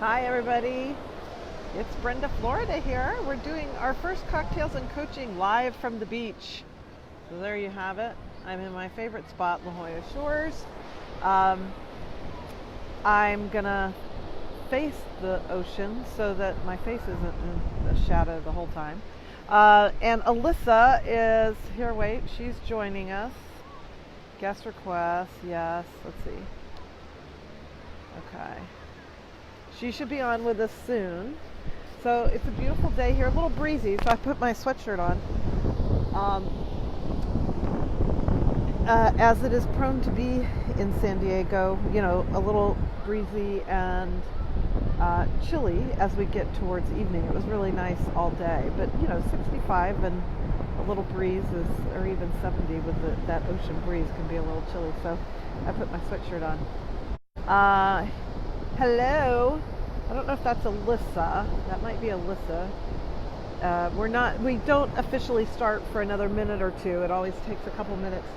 Hi everybody, it's Brenda, Florida here. We're doing our first cocktails and coaching live from the beach. So there you have it. I'm in my favorite spot, La Jolla Shores. I'm gonna face the ocean so that my face isn't in the shadow the whole time. And Alyssa is here. Wait, she's joining us. Guest request, yes. Let's see. Okay. She should be on with us soon. So it's a beautiful day here, a little breezy, so I put my sweatshirt on. As it is prone to be in San Diego, you know, a little breezy and chilly as we get towards evening. It was really nice all day, but you know, 65 and a little breeze is, or even 70 with that ocean breeze can be a little chilly. So I put my sweatshirt on. Hello. I don't know if that's Alyssa. That might be Alyssa. We don't officially start for another minute or two. It always takes a couple minutes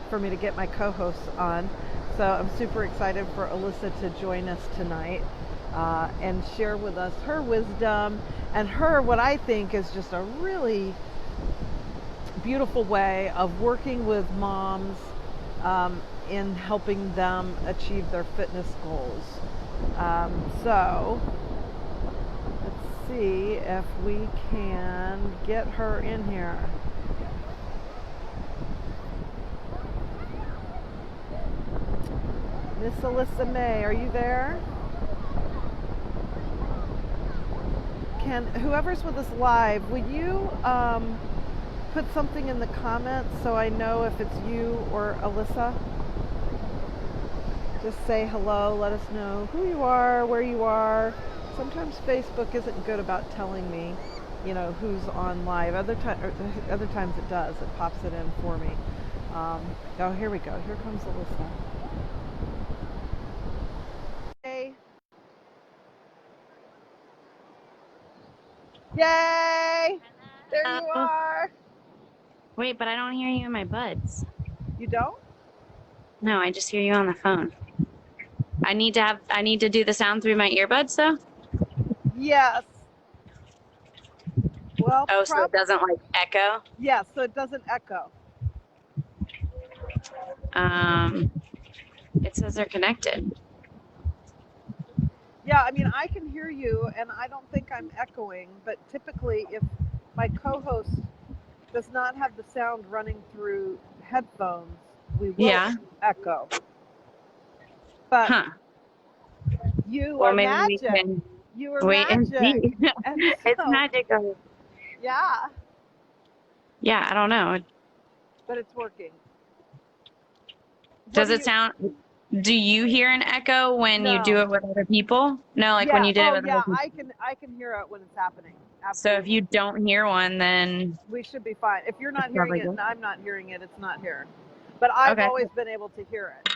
for me to get my co-hosts on. So I'm super excited for Alyssa to join us tonight and share with us her wisdom and what I think is just a really beautiful way of working with moms in helping them achieve their fitness goals. So let's see if we can get her in here. Miss Alyssa May, are you there? Whoever's with us live, would you put something in the comments so I know if it's you or Alyssa? Just say hello, let us know who you are, where you are. Sometimes Facebook isn't good about telling me, you know, who's on live. Other times it does. It pops it in for me. Oh, here we go. Here comes Alyssa. Hey. Yay! There you are. Wait, but I don't hear you in my buds. You don't? No, I just hear you on the phone. I need to do the sound through my earbuds though? Yes. Well, oh, so it doesn't like echo? Yeah, so it doesn't echo. It says they're connected. Yeah, I mean, I can hear you and I don't think I'm echoing, but typically if my co-host does not have the sound running through headphones, we will echo. But you are magic. You are wait magic. And see. It's magical. Yeah. Yeah, I don't know. But it's working. Does it sound... Do you hear an echo when you do it with other people? No, like when you did it with other people. I can hear it when it's happening. Absolutely. So if you don't hear one, then we should be fine. If you're not hearing it and I'm not hearing it, it's not here. But I've always been able to hear it.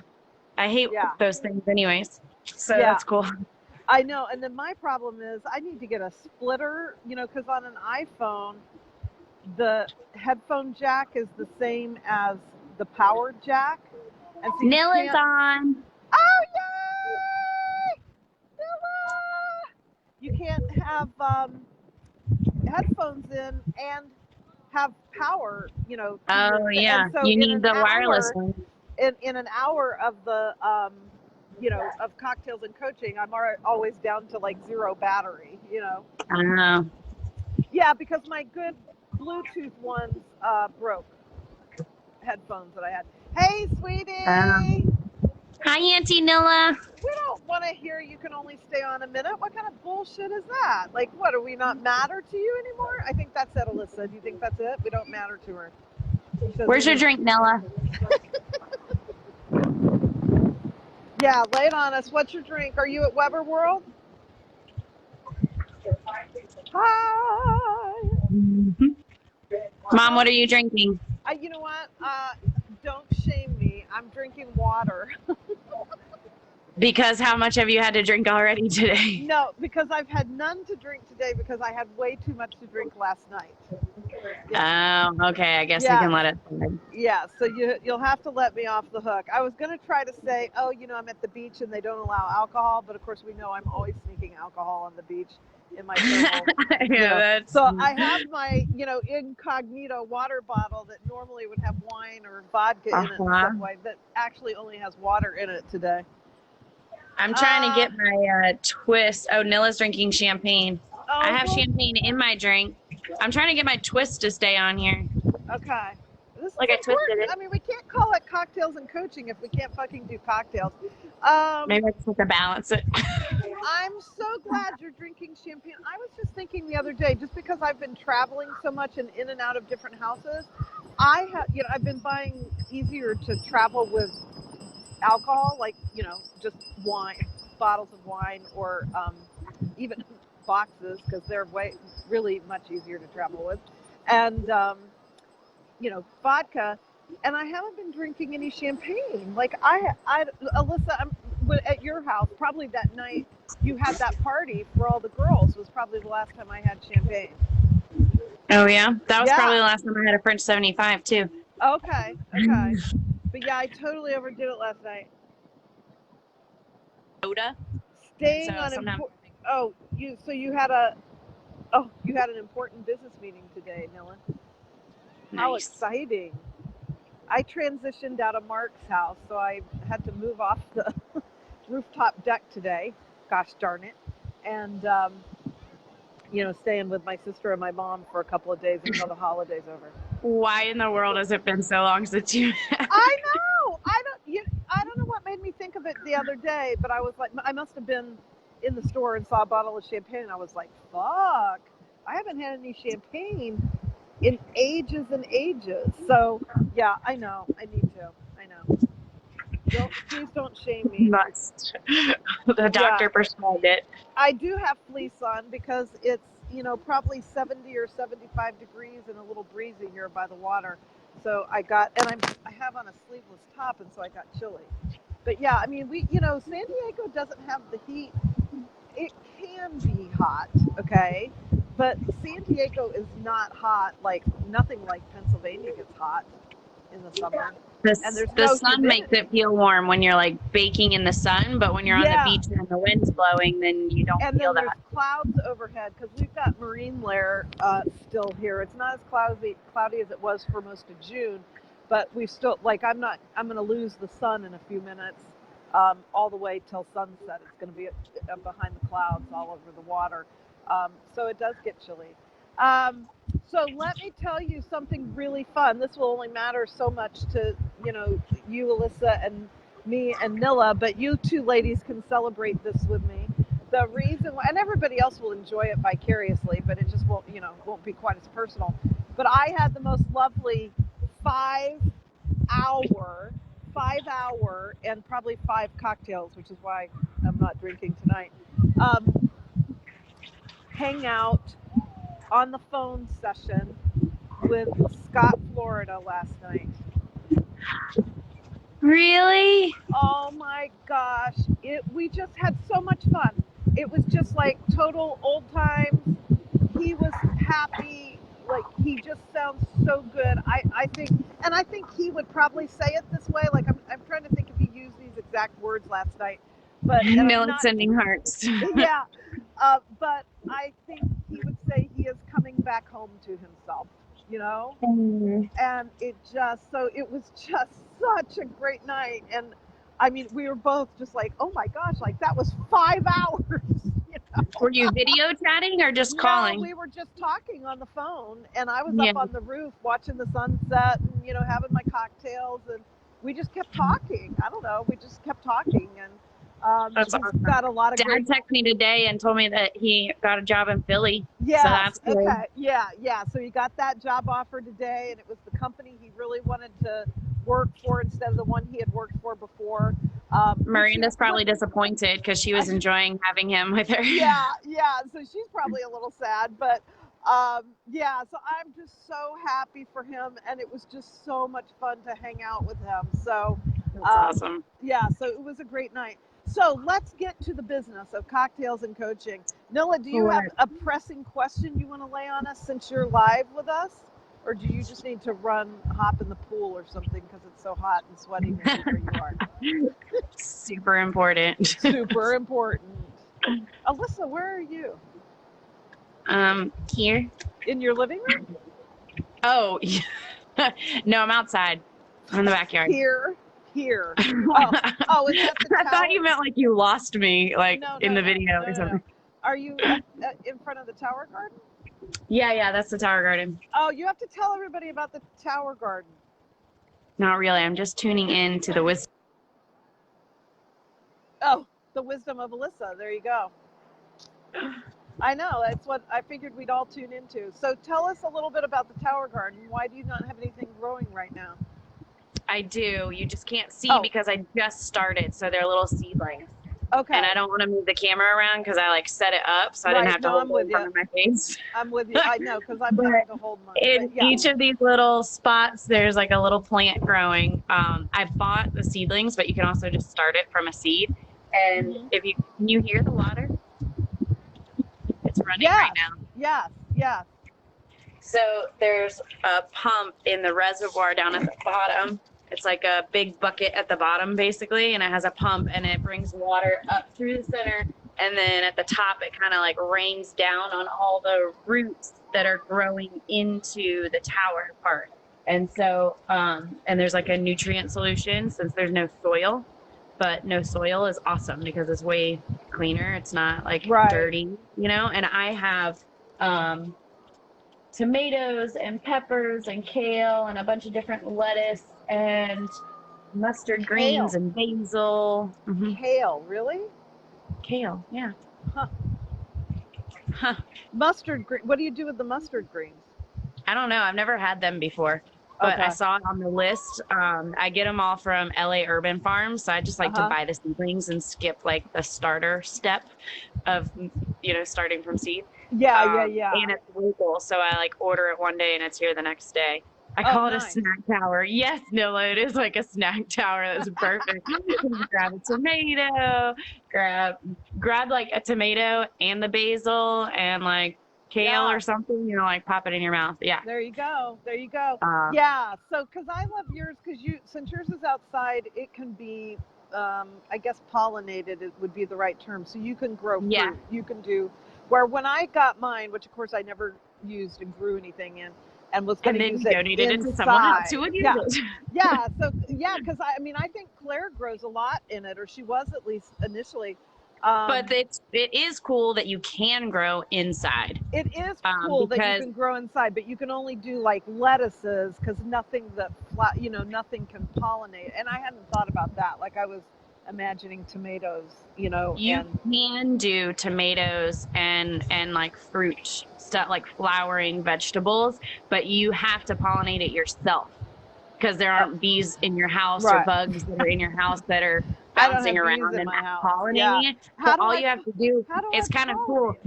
I hate those things anyways. So that's cool. I know. And then my problem is I need to get a splitter, you know, because on an iPhone, the headphone jack is the same as the power jack. And so Nilla's on. Oh, yay! Nilla! You can't have headphones in and have power, you know. Oh, yeah. So you need the wireless one. In an hour of the, you know, of cocktails and coaching, I'm always down to like 0 battery, you know. I know. Yeah, because my good Bluetooth ones broke. Headphones that I had. Hey, sweetie. Hi, Auntie Nilla. We don't want to hear you can only stay on a minute. What kind of bullshit is that? Like, what, are we not matter to you anymore? I think that's it, Alyssa. Do you think that's it? We don't matter to her. Where's your drink, Nilla? Yeah, lay it on us. What's your drink? Are you at Weber World? Hi. Mm-hmm. Mom, what are you drinking? You know what? Don't shame me. I'm drinking water. Because how much have you had to drink already today? No, because I've had none to drink today because I had way too much to drink last night. Yeah. Oh, okay. I guess we Yeah. can let it slide. Yeah, so you'll have to let me off the hook. I was going to try to say, oh, I'm at the beach and they don't allow alcohol, but of course we know I'm always sneaking alcohol on the beach in my thermal, Yeah, that's So I have my, incognito water bottle that normally would have wine or vodka in it in some way that actually only has water in it today. I'm trying to get my twist. Oh, Nilla's drinking champagne. I have champagne in my drink. I'm trying to get my twist to stay on here. Okay. This is Like I twisted important. it. I mean, we can't call it cocktails and coaching if we can't fucking do cocktails. Maybe I just have to balance it. I'm so glad you're drinking champagne. I was just thinking the other day, just because I've been traveling so much and in and out of different houses, I've been buying easier to travel with alcohol, like, just wine, bottles of wine, or even boxes, because they're really much easier to travel with. And, vodka. And I haven't been drinking any champagne. Like Alyssa, at your house, probably that night you had that party for all the girls was probably the last time I had champagne. Oh, yeah? That was probably the last time I had a French 75, too. Okay. But yeah, I totally overdid it last night. Soda? Staying on you had an important business meeting today, Nilla. Nice. How exciting. I transitioned out of Mark's house, so I had to move off the rooftop deck today. Gosh darn it. And, staying with my sister and my mom for a couple of days until the holiday's over. Why in the world has it been so long since you... I know. I don't know what made me think of it the other day, but I was like, I must have been in the store and saw a bottle of champagne. And I was like, fuck, I haven't had any champagne in ages and ages. So yeah, I know. I need to. I know. Please don't shame me. Must. The doctor prescribed it. I do have fleece on because it's, probably 70 or 75 degrees and a little breezy here by the water. So I have on a sleeveless top, and so I got chilly. But yeah, I mean, San Diego doesn't have the heat. It can be hot, okay? But San Diego is not hot, nothing like Pennsylvania gets hot in the summer. The sun makes it feel warm when you're like baking in the sun, but when you're on the beach and the wind's blowing, then you don't feel that. And there's clouds overhead because we've got marine layer still here. It's not as cloudy as it was for most of June, but we've still, I'm going to lose the sun in a few minutes all the way till sunset. It's going to be behind the clouds all over the water. So it does get chilly. So let me tell you something really fun. This will only matter so much to, you, Alyssa, and me and Nilla, but you two ladies can celebrate this with me. The reason why, and everybody else will enjoy it vicariously, but it just won't be quite as personal. But I had the most lovely 5 hour and probably 5 cocktails, which is why I'm not drinking tonight. Hang out on the phone session with Scott, Florida last night. Really? Oh my gosh. We just had so much fun. It was just like total old times. He was happy. Like, he just sounds so good. I think he would probably say it this way. Like, I'm trying to think if he used these exact words last night. But Millen sending hearts. Yeah. But I think he would say he is coming back home to himself, and it was just such a great night. And I mean, we were both just like, oh my gosh, like that was 5 hours. Were you video chatting or just calling? No, we were just talking on the phone, and I was up on the roof watching the sunset and, having my cocktails, and we just kept talking. I don't know. We just kept talking, and that's awesome. Got a lot of Dad texted me today and told me that he got a job in Philly. Yeah. So that's good. Okay. Yeah. So he got that job offer today, and it was the company he really wanted to work for instead of the one he had worked for before. Miranda's probably disappointed because she was enjoying having him with her. Yeah. So she's probably a little sad, but so I'm just so happy for him, and it was just so much fun to hang out with him. So that's awesome. Yeah, so it was a great night. So let's get to the business of cocktails and coaching. Nilla, do you have a pressing question you want to lay on us since you're live with us? or do you just need to hop in the pool or something because it's so hot and sweaty near where you are? Super important. Super important. Alyssa, where are you? Here. In your living room? Oh, no, I'm outside. I'm in the backyard. Here. Oh, is that the tower? I thought you meant like you lost me, like in the video or something. No. Are you in front of the Tower Garden? Yeah, that's the Tower Garden. Oh, you have to tell everybody about the Tower Garden. Not really. I'm just tuning in to the wisdom. Oh, the wisdom of Alyssa. There you go. I know. That's what I figured we'd all tune into. So tell us a little bit about the Tower Garden. Why do you not have anything growing right now? I do. You just can't see because I just started. So they're little seedlings. Okay. And I don't want to move the camera around because I like set it up so I didn't have to hold it in front of my face. I'm with you. I know because I'm having to hold mine. In each of these little spots, there's like a little plant growing. I bought the seedlings, but you can also just start it from a seed. And if you hear the water, it's running right now. Yes. So there's a pump in the reservoir down at the bottom. It's like a big bucket at the bottom, basically, and it has a pump, and it brings water up through the center, and then at the top, it kind of like rains down on all the roots that are growing into the tower part. And so, and there's like a nutrient solution since there's no soil, but no soil is awesome because it's way cleaner. It's not like dirty, you know, and I have tomatoes and peppers and kale and a bunch of different lettuce and mustard greens and basil. Kale, really? Kale, yeah. Mustard green. What do you do with the mustard greens? I don't know. I've never had them before, but I saw it on the list. I get them all from LA Urban Farms, so I just like to buy the seedlings and skip like the starter step of, you know, starting from seed. Yeah. And it's local, so I like order it one day and it's here the next day. I call it a snack tower. Yes, Nilla, it is like a snack tower. That's perfect. Grab a tomato, grab like a tomato and the basil and like kale or something, you know, like pop it in your mouth. Yeah. There you go. Yeah. So, because I love yours, since yours is outside, it can be, I guess, pollinated. It would be the right term. So you can grow fruit. Yeah. You can do. Where when I got mine, which of course I never used and grew anything in, and was going to use it donated inside. it to someone else who would use it. Because I think Claire grows a lot in it, or she was at least initially. But it is cool that you can grow inside. It is cool that you can grow inside, but you can only do like lettuces because nothing nothing can pollinate. And I hadn't thought about that. Like I was imagining tomatoes, you know. You can do tomatoes and like fruit stuff, like flowering vegetables, but you have to pollinate it yourself because there aren't bees in your house or bugs that are in your house that are bouncing around and pollinating it. So all you have to do is kind of cool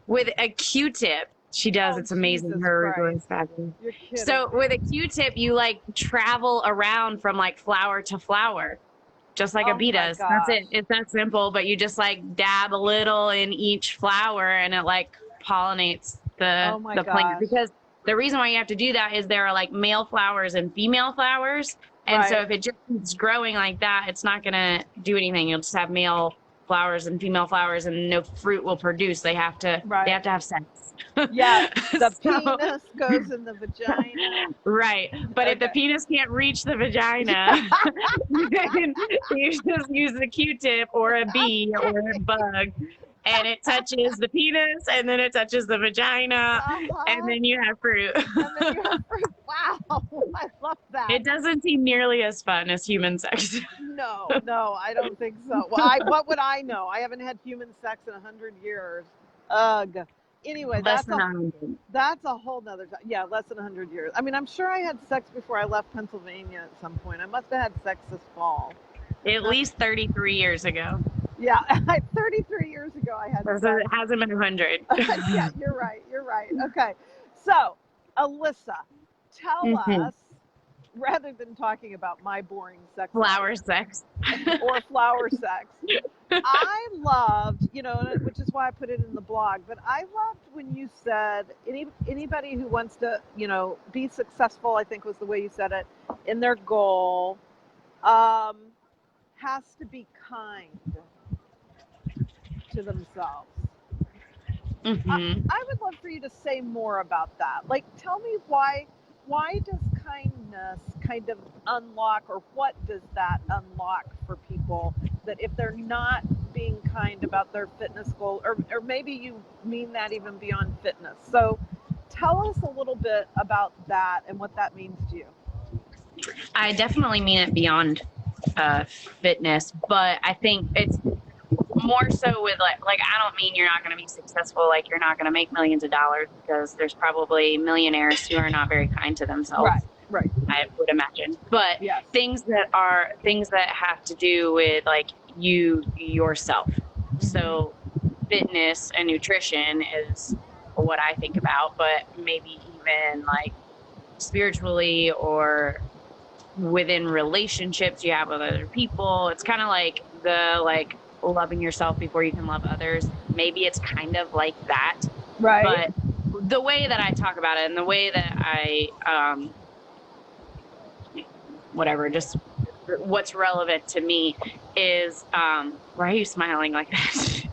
with a Q-tip. She does. It's amazing. Her arugula is fabulous. So with a Q-tip, you like travel around from like flower to flower. Just like a bee does. That's it. It's that simple, but you just like dab a little in each flower and it like pollinates the plant. Because the reason why you have to do that is there are like male flowers and female flowers. And so if it just keeps growing like that, it's not going to do anything. You'll just have male flowers and female flowers and no fruit will produce. They have to have sex. Yeah, the penis goes in the vagina. Right, but if the penis can't reach the vagina, then you just use the Q-tip or a bee or a bug, and it touches the penis, and then it touches the vagina, and then you have fruit. Wow, I love that. It doesn't seem nearly as fun as human sex. No, I don't think so. Well, what would I know? I haven't had human sex in 100 years. Ugh. Anyway, that's a whole nother time. Yeah, less than 100 years. I mean, I'm sure I had sex before I left Pennsylvania at some point. I must have had sex this fall. At least 33 years ago. Yeah, 33 years ago I had sex. So it hasn't been 100. Yeah, you're right. Okay, so Alyssa, tell us, rather than talking about my boring sex. Flower sex. Or flower sex. I loved, which is why I put it in the blog. But I loved when you said anybody who wants to, be successful, I think was the way you said it, in their goal, has to be kind to themselves. Mm-hmm. I would love for you to say more about that. Like, tell me why does kindness kind of unlock, or what does that unlock for people, that if they're not being kind about their fitness goal, or maybe you mean that even beyond fitness. So tell us a little bit about that and what that means to you. I definitely mean it beyond fitness, but I think it's more so with like I don't mean you're not going to be successful, like you're not going to make millions of dollars, because there's probably millionaires who are not very kind to themselves. Right. I would imagine. But yes. things that have to do with like you yourself. Mm-hmm. So fitness and nutrition is what I think about, but maybe even like spiritually or within relationships you have with other people. It's kind of like loving yourself before you can love others. Maybe it's kind of like that. Right. But the way that I talk about it and the way that I, just what's relevant to me is, why are you smiling like that?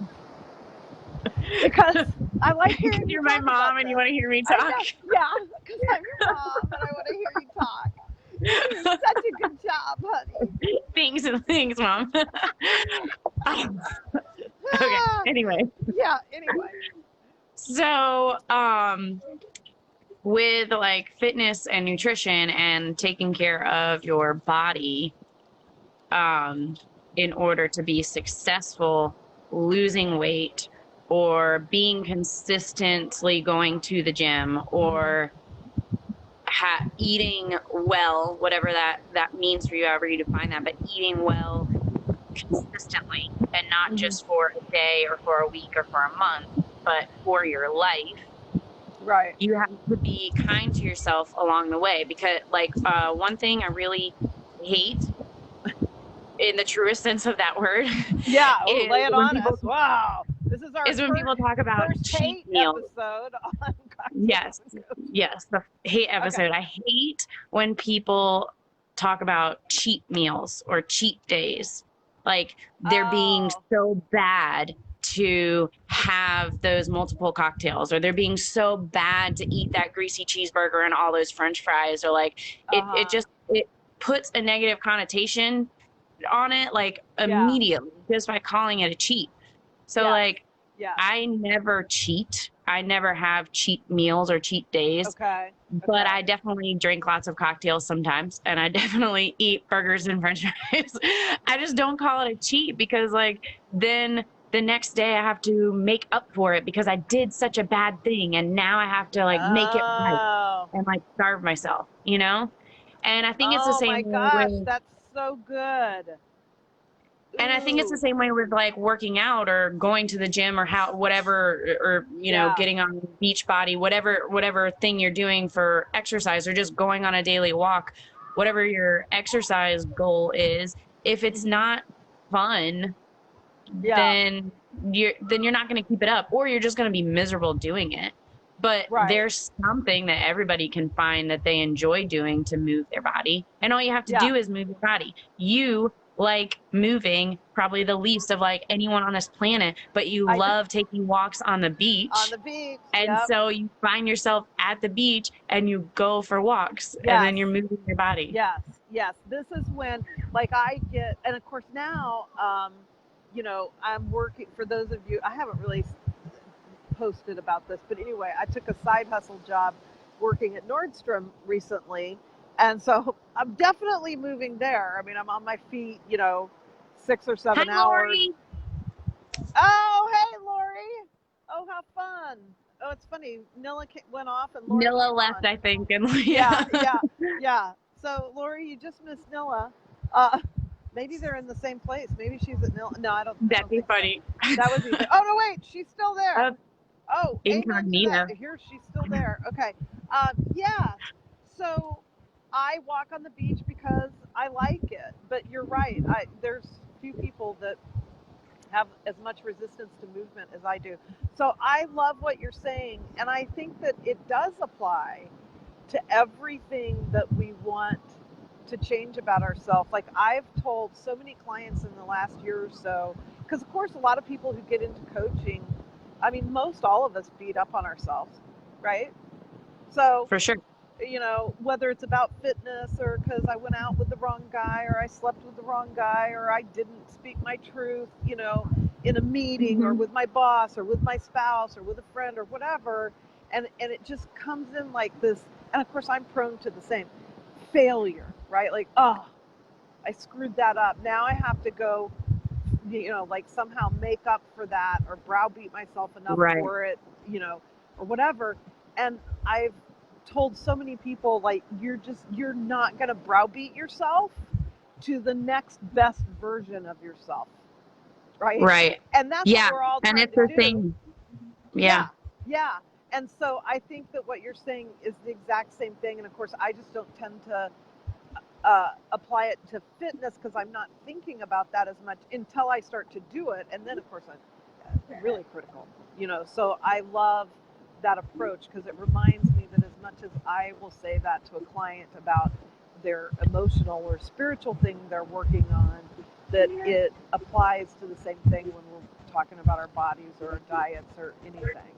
Because I like hearing you're my mom and you want to hear me talk. Yeah, because I'm your mom and I want to hear you talk. You're doing such a good job, honey. Thanks, Mom. Okay. Anyway. Yeah. So, with like fitness and nutrition and taking care of your body, in order to be successful, losing weight or being consistently going to the gym or eating well, whatever that means for you, however you define that, but eating well consistently and not just for a day or for a week or for a month, but for your life. Right. You have to be kind to yourself along the way, because like one thing I really hate, in the truest sense of that word, lay it on us. Wow. This is our when people talk about cheat meals. Episode on yes, the hate episode. Okay. I hate when people talk about cheat meals or cheat days. Like they're being so bad to have those multiple cocktails, or they're being so bad to eat that greasy cheeseburger and all those French fries, or like it puts a negative connotation on it, like immediately, just by calling it a cheat. So I never cheat. I never have cheat meals or cheat days. Okay. But I definitely drink lots of cocktails sometimes, and I definitely eat burgers and French fries. I just don't call it a cheat, because like then the next day I have to make up for it because I did such a bad thing, and now I have to like make it right and like starve myself, And I think it's the same way. Oh my gosh, that's so good. And I think it's the same way with like working out or going to the gym or whatever, or, getting on Beachbody, whatever thing you're doing for exercise, or just going on a daily walk, whatever your exercise goal is. If it's not fun, then you're not going to keep it up, or you're just going to be miserable doing it. But there's something that everybody can find that they enjoy doing to move their body. And all you have to do is move your body. You like moving probably the least of like anyone on this planet, but you love taking walks on the beach. And so you find yourself at the beach and you go for walks, and then you're moving your body. Yes. This is when like I get, and of course now, I'm working, for those of you, I haven't really posted about this, but anyway, I took a side hustle job working at Nordstrom recently. And so I'm definitely moving there. I mean, I'm on my feet, 6 or 7 hours. Lori. Oh, hey, Lori. Oh, how fun. Oh, it's funny. Nilla went off and Lori Nilla left, I think. And yeah. So, Lori, you just missed Nilla. Maybe they're in the same place. Maybe she's at Nilla. No, I don't. That'd be funny. So. That would be. Oh, no, wait. She's still there. Incognito. Here, she's still there. Okay. So I walk on the beach because I like it. But you're right. There's few people that have as much resistance to movement as I do. So I love what you're saying, and I think that it does apply to everything that we want to change about ourselves. Like I've told so many clients in the last year or so, because of course a lot of people who get into coaching, I mean, most all of us beat up on ourselves, right? So, For sure. you know, whether it's about fitness or because I went out with the wrong guy or I slept with the wrong guy or I didn't speak my truth, you know, in a meeting or with my boss or with my spouse or with a friend or whatever. And it just comes in like this. And of course, I'm prone to the same failure, right? Like, oh, I screwed that up. Now I have to go, you know, like somehow make up for that or browbeat myself enough Right. for it, you know, or whatever. And I've told so many people, like, you're not going to browbeat yourself to the next best version of yourself, right? Right. And that's Yeah. what we're all And trying it's to the do. thing. Yeah. Yeah. And so I think that what you're saying is the exact same thing. And of course, I just don't tend to apply it to fitness because I'm not thinking about that as much until I start to do it. And then, of course, I'm really critical, you know. So I love that approach because it reminds me that as much as I will say that to a client about their emotional or spiritual thing they're working on, that it applies to the same thing when we're talking about our bodies or our diets or anything.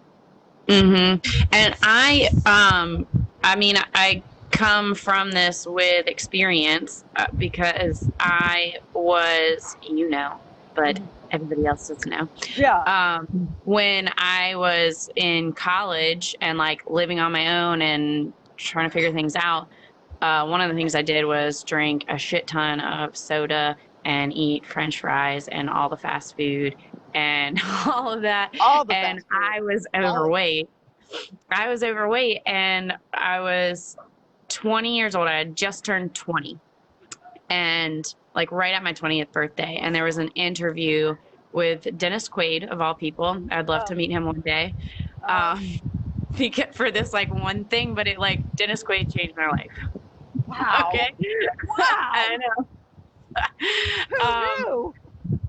And I mean, I come from this with experience because I was, you know, but everybody else doesn't know. Yeah. When I was in college and like living on my own and trying to figure things out, one of the things I did was drink a shit ton of soda and eat French fries and all the fast food and all of that. All the And fast food. I was overweight. I was overweight and I was 20 years old. I had just turned 20 and like right at my 20th birthday. And there was an interview with Dennis Quaid of all people. I'd love to meet him one day. For this like one thing, but it like Dennis Quaid changed my life. Wow. Okay. Wow. I know. Who knew?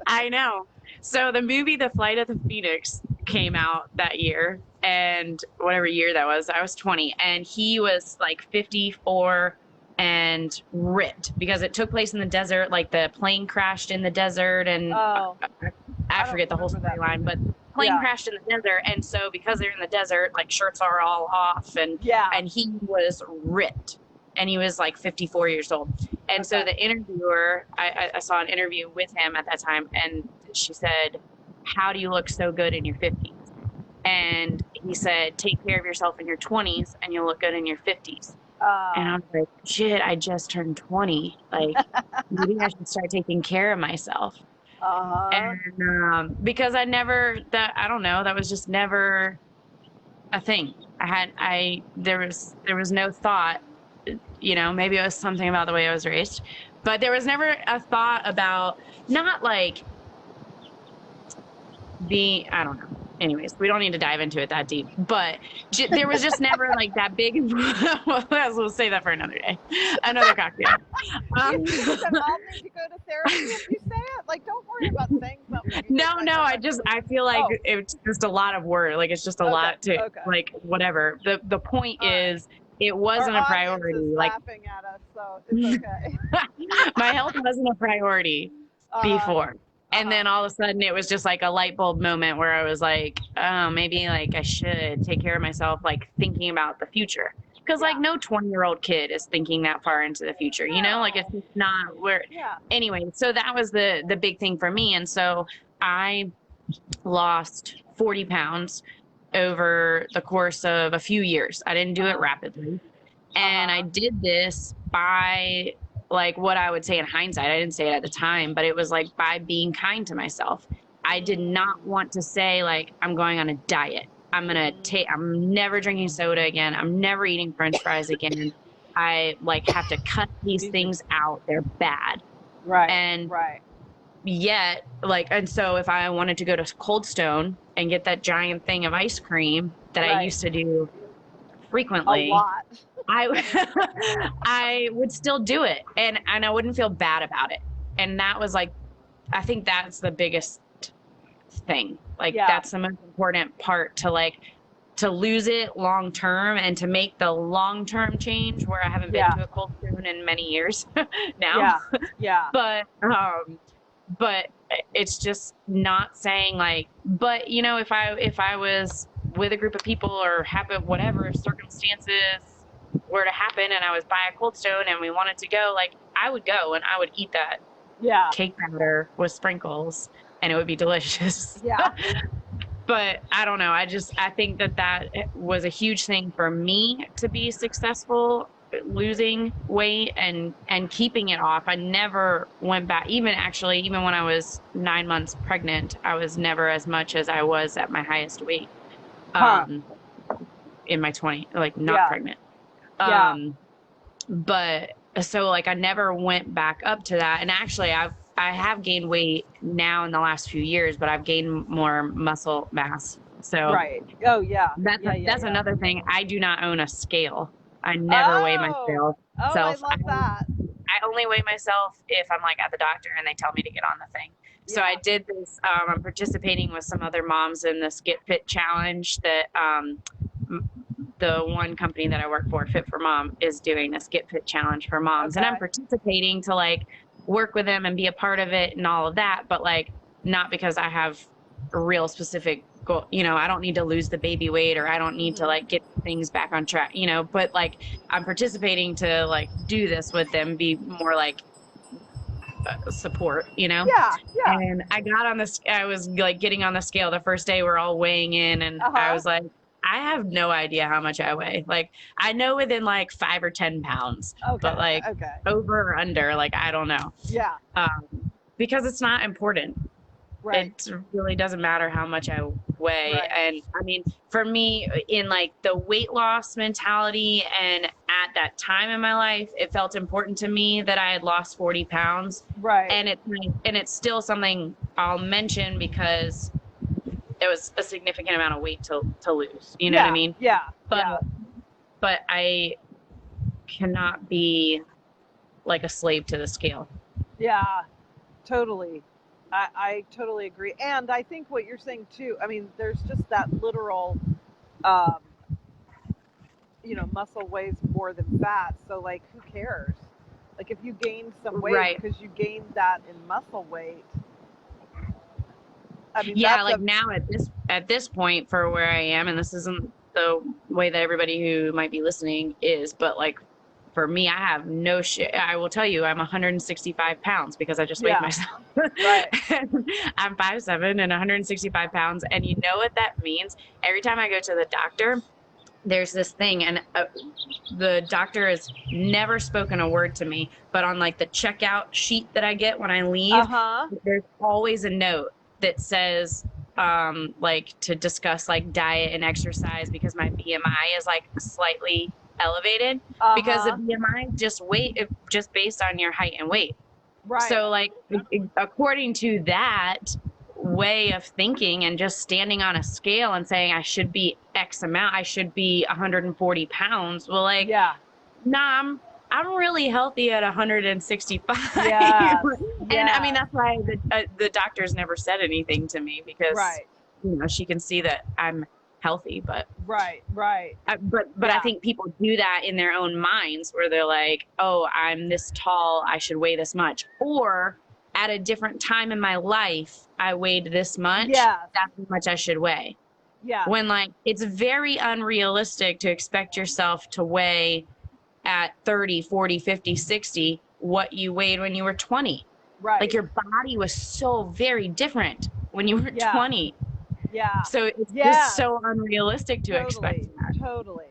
I know. So the movie The Flight of the Phoenix came out that year, and whatever year that was, I was 20, and he was like 54 and ripped because it took place in the desert. Like the plane crashed in the desert, and I forget the whole storyline, but plane crashed in the desert, and so because they're in the desert, like shirts are all off, and he was ripped. And he was like 54 years old. And so the interviewer, I saw an interview with him at that time, and she said, "How do you look so good in your 50s?" And he said, "Take care of yourself in your 20s and you'll look good in your 50s. And I was like, shit, I just turned 20. Like, maybe I should start taking care of myself. And because I don't know, that was just never a thing. There was no thought. You know, maybe it was something about the way I was raised, but there was never a thought about not like I don't know. Anyways, we don't need to dive into it that deep, but there was just never like that big. We'll save that for another day, another cocktail. You all need to go to therapy if you say it. Like, don't worry about saying something. No. I feel like it's just a lot of work. Like it's just a lot to like whatever. The point is. It wasn't a priority. Like laughing at us, so it's okay. My health wasn't a priority before. And then all of a sudden it was just like a light bulb moment where I was like, oh, maybe like I should take care of myself, like thinking about the future. Because like no 20-year-old kid is thinking that far into the future, you know, like it's not where anyway. So that was the big thing for me. And so I lost 40 pounds over the course of a few years. I didn't do it rapidly. And I did this by like what I would say in hindsight. I didn't say it at the time, but it was like by being kind to myself. I did not want to say like, I'm going on a diet. I'm never drinking soda again. I'm never eating French fries again. I like have to cut these things out. They're bad. Yet, like, and so if I wanted to go to Cold Stone and get that giant thing of ice cream that I used to do frequently, a lot. I would still do it, and I wouldn't feel bad about it. And that was like, I think that's the biggest thing. Like Yeah. that's the most important part, to lose it long term and to make the long term change, where I haven't been Yeah. to a cold stone in many years now. Yeah. Yeah. But it's just not saying like, but you know, if I was with a group of people or happen whatever circumstances were to happen and I was by a cold stone and we wanted to go, like I would go and I would eat that Yeah. cake batter with sprinkles and it would be delicious. Yeah. But I don't know. I think that was a huge thing for me to be successful, losing weight and keeping it off. I never went back. Even when I was 9 months pregnant, I was never as much as I was at my highest weight. Huh. In my 20s, like not pregnant. Yeah. But so like I never went back up to that. And actually I have gained weight now in the last few years, but I've gained more muscle mass. So Right. Oh yeah. that's another thing. I do not own a scale. I never weigh myself. Oh, I love that. I only weigh myself if I'm like at the doctor and they tell me to get on the thing. So I did this. I'm participating with some other moms in this Get Fit challenge that the one company that I work for, Fit for Mom, is doing this Get Fit challenge for moms. Okay. And I'm participating to like work with them and be a part of it and all of that. But like, not because I have a real specific goal, you know, I don't need to lose the baby weight or I don't need to like get things back on track, you know, but like I'm participating to like do this with them, be more like support, you know? Yeah. Yeah. And I got on this, I was like getting on the scale the first day, we're all weighing in and I was like, I have no idea how much I weigh. Like I know within like 5 or 10 pounds, but like over or under, like, I don't know. Yeah. Because it's not important. Right. It really doesn't matter how much I weigh. Right. And I mean, for me in like the weight loss mentality and at that time in my life, it felt important to me that I had lost 40 pounds. Right. And it's still something I'll mention because it was a significant amount of weight to lose. You know what I mean? Yeah. But I cannot be like a slave to the scale. Yeah, totally. I totally agree. And I think what you're saying too, I mean, there's just that literal, muscle weighs more than fat. So like, who cares? Like if you gain some weight because you gained that in muscle weight. I mean, now at this point for where I am, and this isn't the way that everybody who might be listening is, but like for me, I have no shit. I will tell you, I'm 165 pounds because I just weighed myself. Right. I'm 5'7" and 165 pounds. And you know what that means? Every time I go to the doctor, there's this thing, and the doctor has never spoken a word to me, but on like the checkout sheet that I get when I leave, there's always a note that says like to discuss like diet and exercise because my BMI is like slightly elevated because the BMI just based on your height and weight. Right. So like according to that way of thinking and just standing on a scale and saying I should be X amount, I should be 140 pounds. Well, like, nah, I'm really healthy at 165. Yeah. And I mean, that's why the doctor's never said anything to me because, you know, she can see that I'm healthy, but but I think people do that in their own minds where they're like, oh, I'm this tall, I should weigh this much. Or at a different time in my life, I weighed this much. That's how much I should weigh. Yeah. When like, it's very unrealistic to expect yourself to weigh at 30, 40, 50, 60, what you weighed when you were 20. Right. Like your body was so very different when you were 20. Yeah. So it's just so unrealistic to expect that. Totally.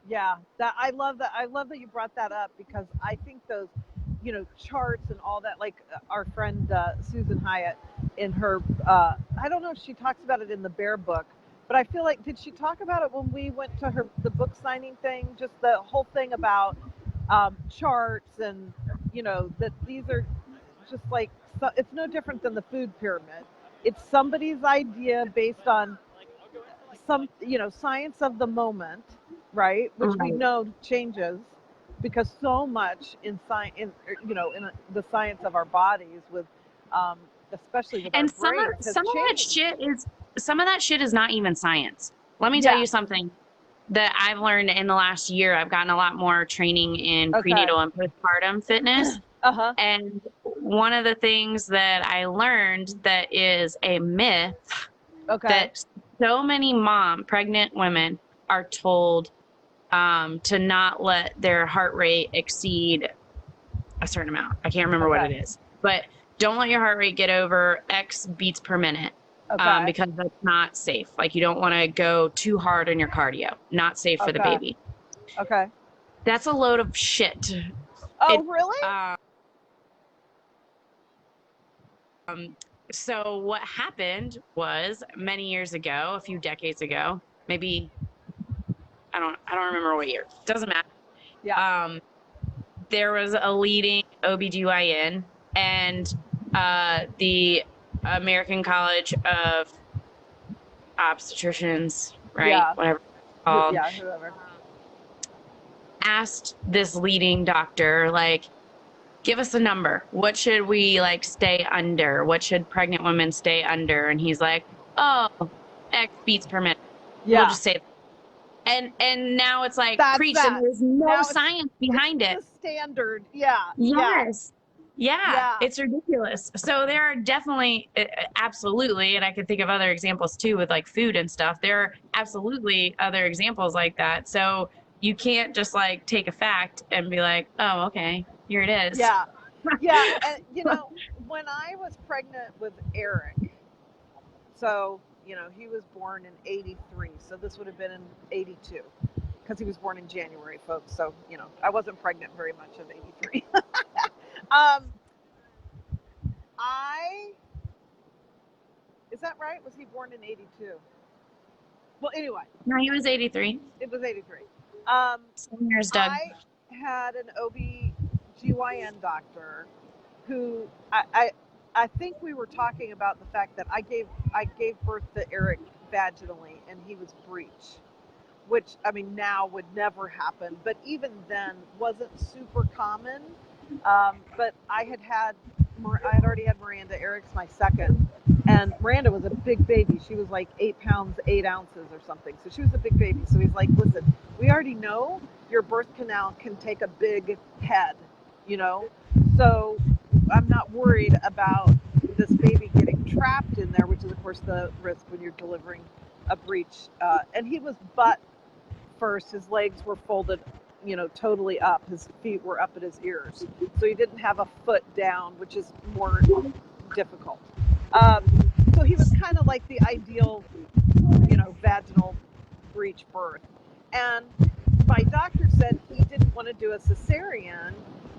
Yeah. I love that. I love that you brought that up because I think those, you know, charts and all that, like our friend Susan Hyatt in her, I don't know if she talks about it in the Bear book, but I feel like, did she talk about it when we went to the book signing thing? Just the whole thing about charts and, you know, that these are just like, it's no different than the food pyramid. It's somebody's idea based on some, you know, science of the moment, right? Which we know changes because so much in science, in the science of our bodies with especially with our And brains, has changed. some of that shit is not even science. Let me tell you something that I've learned in the last year. I've gotten a lot more training in prenatal and postpartum fitness. Uh-huh. And one of the things that I learned that is a myth that so many pregnant women are told to not let their heart rate exceed a certain amount. I can't remember what it is, but don't let your heart rate get over X beats per minute. Because that's not safe. Like, you don't want to go too hard on your cardio. Not safe for the baby. Okay. That's a load of shit. Oh, really? So what happened was, many years ago, a few decades ago, maybe, I don't remember what year. Doesn't matter. Yeah. There was a leading OBGYN and the American College of Obstetricians, right? Yeah. Whatever it's called. Yeah, whoever. Asked this leading doctor, like, give us a number. What should we like stay under? What should pregnant women stay under? And he's like, oh, X beats per minute. Yeah. We'll just say that. And now it's like, preach, and there's no science behind it. The standard. Yeah. Yes. Yeah. It's ridiculous. So there are definitely, absolutely, and I can think of other examples too with like food and stuff. There are absolutely other examples like that. So you can't just like take a fact and be like, oh, okay, here it is. Yeah. Yeah. And you know, when I was pregnant with Eric, so, you know, he was born in 83. So this would have been in 82 because he was born in January, folks. So, you know, I wasn't pregnant very much of 83. Is that right? Was he born in 82? Well, anyway. No, he was 83. It was 83. Same year as Doug. I had an OB/GYN doctor who I think we were talking about the fact that I gave birth to Eric vaginally and he was breech, which, I mean, now would never happen, but even then wasn't super common. But I had already had Miranda. Eric's my second, and Miranda was a big baby. She was like 8 pounds 8 ounces or something. So she was a big baby. So he's like, listen, we already know your birth canal can take a big head, you know, so I'm not worried about this baby getting trapped in there, which is of course the risk when you're delivering a breech. And he was butt first. His legs were folded, you know, totally up. His feet were up at his ears. So he didn't have a foot down, which is more difficult. So he was kind of like the ideal, you know, vaginal breech birth. And my doctor said he didn't want to do a cesarean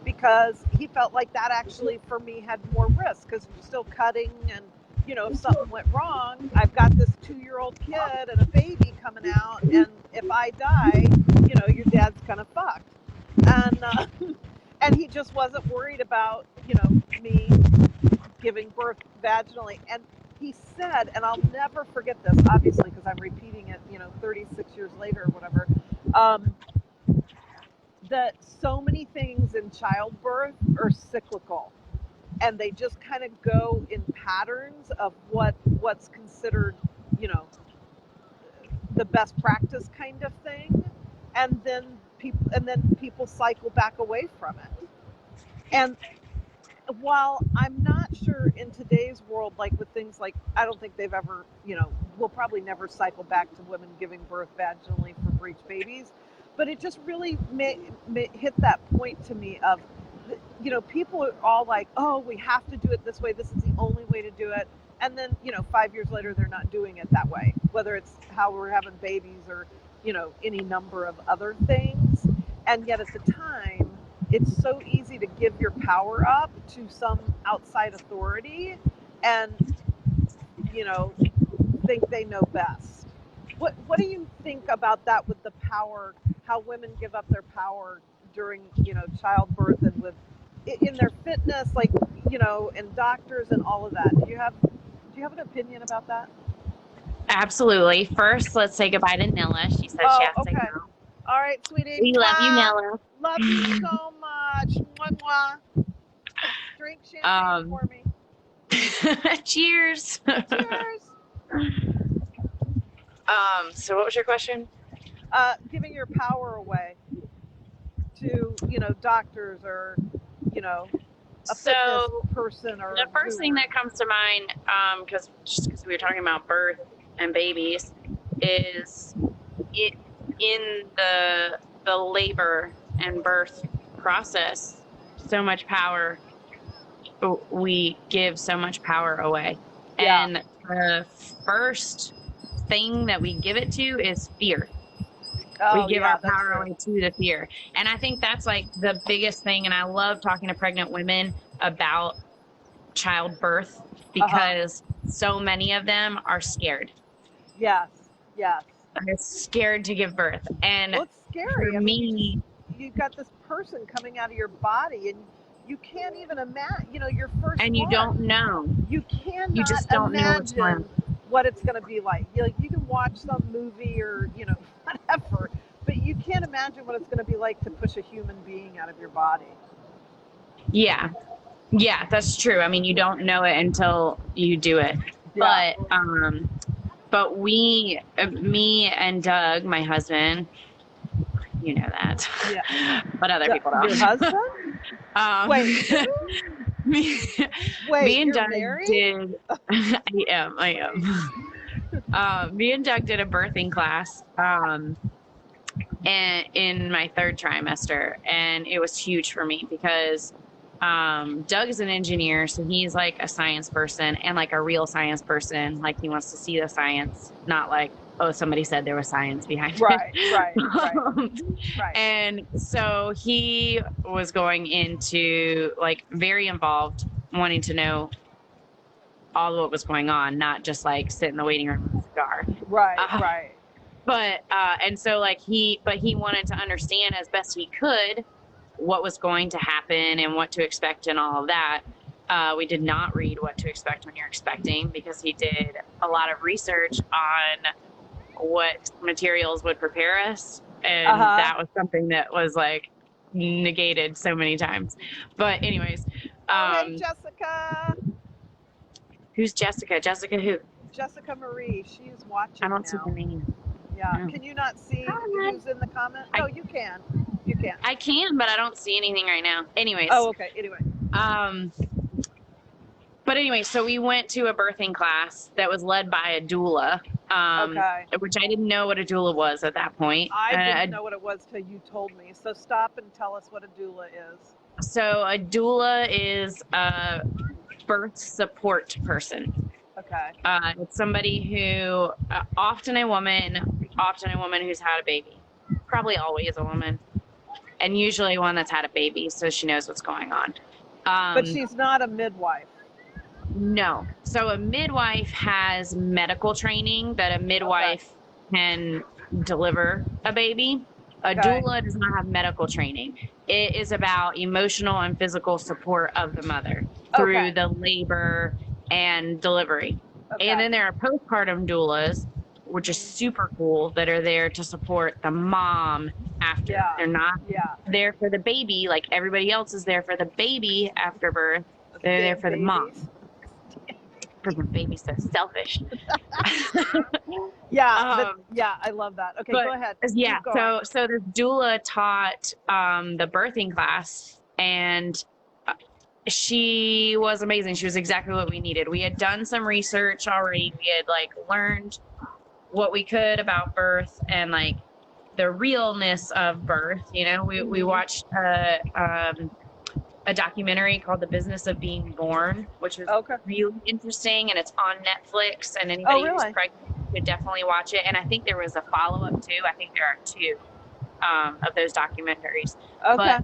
because he felt like that actually for me had more risk because you're still cutting, and you know, if something went wrong, I've got this 2-year-old kid and a baby coming out, and if I die, you know, your dad's kind of fucked. And he just wasn't worried about, you know, me giving birth vaginally. And he said, and I'll never forget this, obviously, because I'm repeating it, you know, 36 years later or whatever, that so many things in childbirth are cyclical, and they just kind of go in patterns of what's considered, you know, the best practice kind of thing, and then people cycle back away from it. And while I'm not sure in today's world, like with things like, I don't think they've ever, you know, we'll probably never cycle back to women giving birth vaginally for breech babies, but it just really hit that point to me of, you know, people are all like, oh, we have to do it this way. This is the only way to do it. And then, you know, 5 years later, they're not doing it that way, whether it's how we're having babies or, you know, any number of other things. And yet at the time, it's so easy to give your power up to some outside authority and, you know, think they know best. What do you think about that with the power, how women give up their power during, you know, childbirth and with in their fitness, like, you know, and doctors and all of that? Do you have an opinion about that? Absolutely. First, let's say goodbye to Nilla. She said she has to go. All right, sweetie. We love you, Nilla. Love you so much. Mwah, mwah. Drink champagne for me. Cheers. Cheers. So what was your question? Giving your power away to, doctors or, a fitness So person or the first thing that comes to mind, because we were talking about birth and babies, is it in the labor and birth process, so much power, we give so much power away. Yeah. And the first thing that we give it to is fear. Oh, we give yeah, our power away to the fear. And I think that's like the biggest thing. And I love talking to pregnant women about childbirth because so many of them are scared. Yes. Yes. They're scared to give birth. And well, it's scary. for I me, mean, you've got this person coming out of your body and you can't even imagine, your first and you one. don't know. You cannot You just don't know what's going imagine what it's going to be like. You can watch some movie or, whatever, but you can't imagine what it's going to be like to push a human being out of your body. Yeah. Yeah, that's true. I mean, you don't know it until you do it. Yeah. But me and Doug, my husband, you know that. Yeah. But other people don't. Your husband? Wait. Me and you're Doug married? did. I am. Me and Doug did a birthing class, and in my third trimester, and it was huge for me because Doug is an engineer, so he's like a science person and like a real science person. Like he wants to see the science, not like, oh, somebody said there was science behind it. Right. And so he was going into like very involved, wanting to know all of what was going on, not just like sit in the waiting room with a cigar. Right. But and so like he wanted to understand as best he could what was going to happen and what to expect and all of that. We did not read What to Expect When You're Expecting because he did a lot of research on what materials would prepare us. And that was something that was like negated so many times. But anyways. Hey, Jessica. Who's Jessica? Jessica who? Jessica Marie. She's watching. I don't see the name. Yeah. No. Can you not see who's in the comment? No, you can. You can. I can, but I don't see anything right now. Anyways. Oh, okay. Anyway. But anyway, so we went to a birthing class that was led by a doula, which I didn't know what a doula was at that point. I didn't know what it was till you told me. So stop and tell us what a doula is. So a doula is a birth support person. Okay. It's somebody who, often a woman who's had a baby, probably always a woman, and usually one that's had a baby, so she knows what's going on. But she's not a midwife. No. So a midwife has medical training that a midwife can deliver a baby. A doula does not have medical training. It is about emotional and physical support of the mother through the labor and delivery. And then there are postpartum doulas, which is super cool, that are there to support the mom after. They're not there for the baby like everybody else is there for the baby after birth. They're there for the mom. Because the baby's so selfish. I love that. Okay, go ahead. Yeah, so the doula taught the birthing class, and she was amazing. She was exactly what we needed. We had done some research already. We had like learned what we could about birth and like the realness of birth. We watched a documentary called The Business of Being Born, which is really interesting, and it's on Netflix, and anybody who's pregnant should definitely watch it. And I think there was a follow-up too. I think there are 2 of those documentaries. But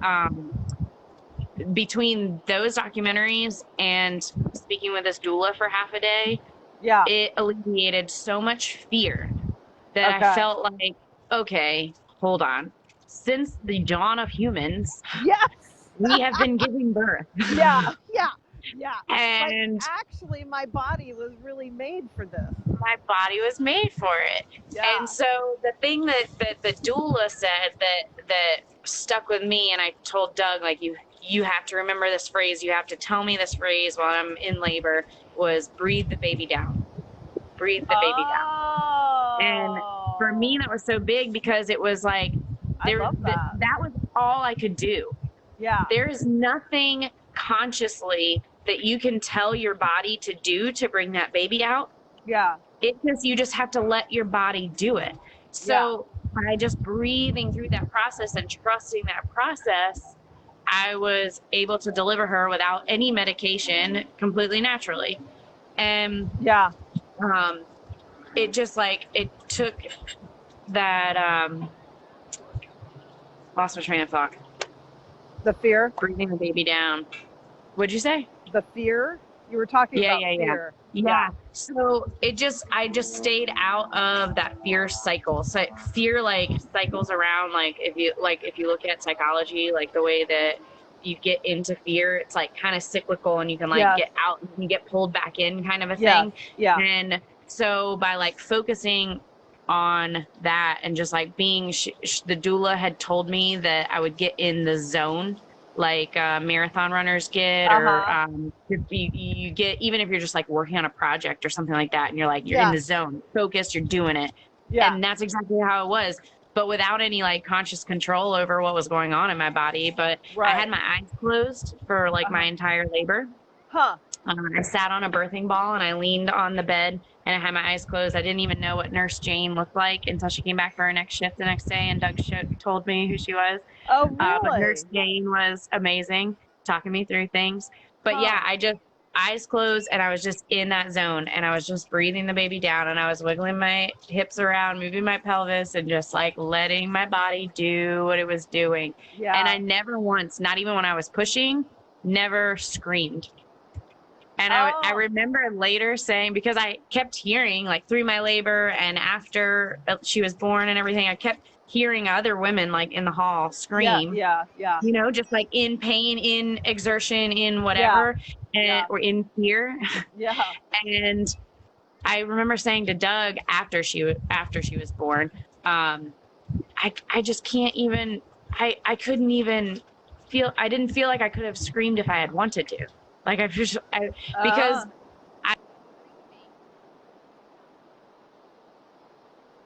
between those documentaries and speaking with this doula for half a day, it alleviated so much fear that I felt like, okay, hold on. Since the dawn of humans, we have been giving birth. Yeah. And like, actually, my body was really made for this. My body was made for it. Yeah. And so the thing that the doula said that stuck with me, and I told Doug, like, you you have to remember this phrase. You have to tell me this phrase while I'm in labor, was breathe the baby down. Breathe the baby down. And for me, that was so big because it was like, I love that. that was all I could do. Yeah. There's nothing consciously that you can tell your body to do to bring that baby out. Yeah. You just have to let your body do it. So by just breathing through that process and trusting that process, I was able to deliver her without any medication, completely naturally. And it just like, it took that, lost my train of thought. The fear? Breathing the baby down. What'd you say? The fear? You were talking about fear. Yeah. So I just stayed out of that fear cycle. So fear like cycles around, like if you look at psychology, like the way that you get into fear, it's like kind of cyclical, and you can like get out and you get pulled back in, kind of a thing. Yeah. And so by like focusing on that and just like being, the doula had told me that I would get in the zone, like marathon runners get, or you get, even if you're just like working on a project or something like that, and you're in the zone, focused, you're doing it. And that's exactly how it was, but without any like conscious control over what was going on in my body. But I had my eyes closed for like my entire labor. I sat on a birthing ball and I leaned on the bed and I had my eyes closed. I didn't even know what Nurse Jane looked like until she came back for her next shift the next day, and Doug told me who she was. Oh, really? But Nurse Jane was amazing, talking me through things. But I just eyes closed and I was just in that zone, and I was just breathing the baby down, and I was wiggling my hips around, moving my pelvis, and just like letting my body do what it was doing. And I never once, not even when I was pushing, never screamed. And I remember later saying, because I kept hearing, like through my labor and after she was born and everything, I kept hearing other women like in the hall scream, you know, just like in pain, in exertion, in whatever, or in fear. And I remember saying to Doug after she was born, I just can't even, I couldn't even feel, I didn't feel like I could have screamed if I had wanted to. Like because I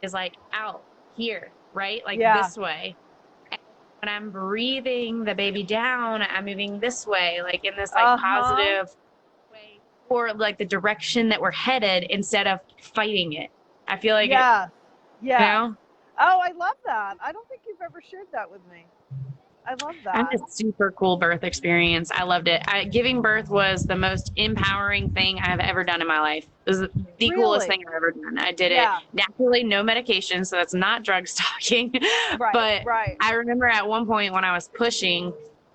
is like out here, right? Like this way. And when I'm breathing the baby down, I'm moving this way, like in this like positive way, or like the direction that we're headed instead of fighting it. I feel like you know? Oh, I love that. I don't think you've ever shared that with me. I love that. I had a super cool birth experience. I loved it. Giving birth was the most empowering thing I've ever done in my life. It was the coolest thing I've ever done. I did it naturally, no medication, so that's not drugs talking. But I remember at one point when I was pushing,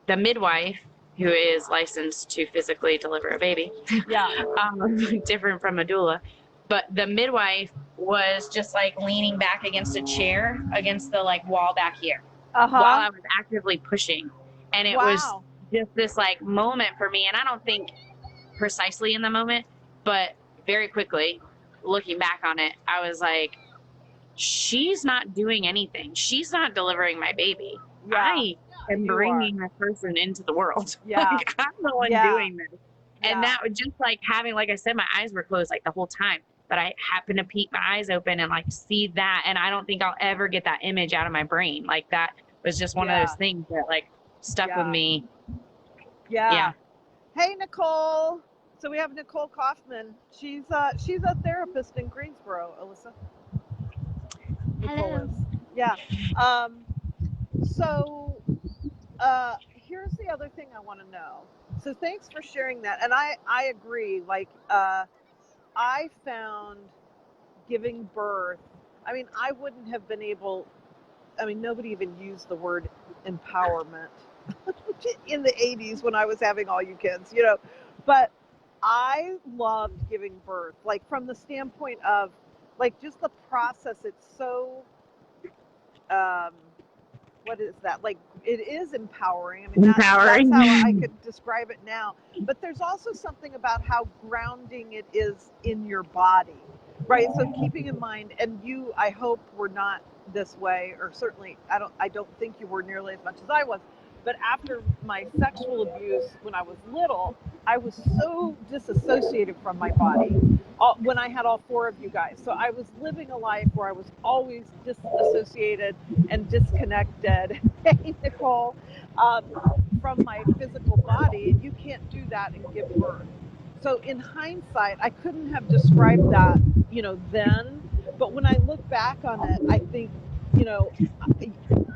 the midwife, who is licensed to physically deliver a baby, different from a doula, but the midwife was just like leaning back against a chair against the like wall back here. While I was actively pushing. And it was just this like moment for me. And I don't think precisely in the moment, but very quickly looking back on it, I was like, she's not doing anything. She's not delivering my baby. I am bringing this person into the world. Like, I'm the one doing this. And that was just like having, like I said, my eyes were closed like the whole time. But I happened to peek my eyes open and like see that. And I don't think I'll ever get that image out of my brain. Like that was just one of those things that like stuck with me. Hey, Nicole. So we have Nicole Kaufman. She's a therapist in Greensboro, Alyssa. Nicole is. Yeah. So here's the other thing I want to know. So thanks for sharing that. And I agree. Like, I found giving birth, I mean, I wouldn't have been able, I mean, nobody even used the word empowerment in the 80s when I was having all you kids, you know, but I loved giving birth, like from the standpoint of like just the process. It's so, what is that? Like, it is empowering. I mean, that's how I could describe it now. But there's also something about how grounding it is in your body, right? So keeping in mind, and you, I hope, were not this way, or certainly I don't think you were nearly as much as I was. But after my sexual abuse when I was little, I was so disassociated from my body when I had all four of you guys. So I was living a life where I was always disassociated and disconnected. Hey, Nicole, from my physical body. And you can't do that and give birth. So in hindsight, I couldn't have described that, then. But when I look back on it, I think,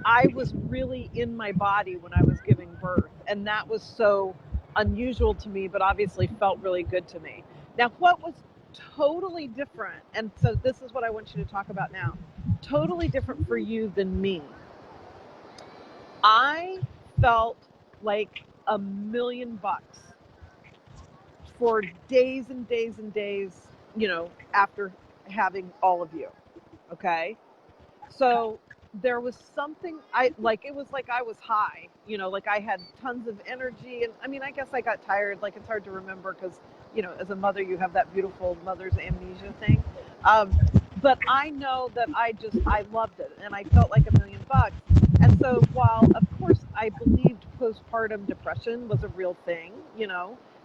I was really in my body when I was giving birth. And that was so unusual to me, but obviously felt really good to me. Now, what was totally different, and so this is what I want you to talk about now, totally different for you than me. I felt like $1,000,000 for days and days and days, after having all of you. Okay. So there was something it was like I was high, like I had tons of energy. And I mean, I guess I got tired. Like, it's hard to remember because, as a mother, you have that beautiful mother's amnesia thing. But I know that I loved it and I felt like $1,000,000. And so while, of course, I believed postpartum depression was a real thing,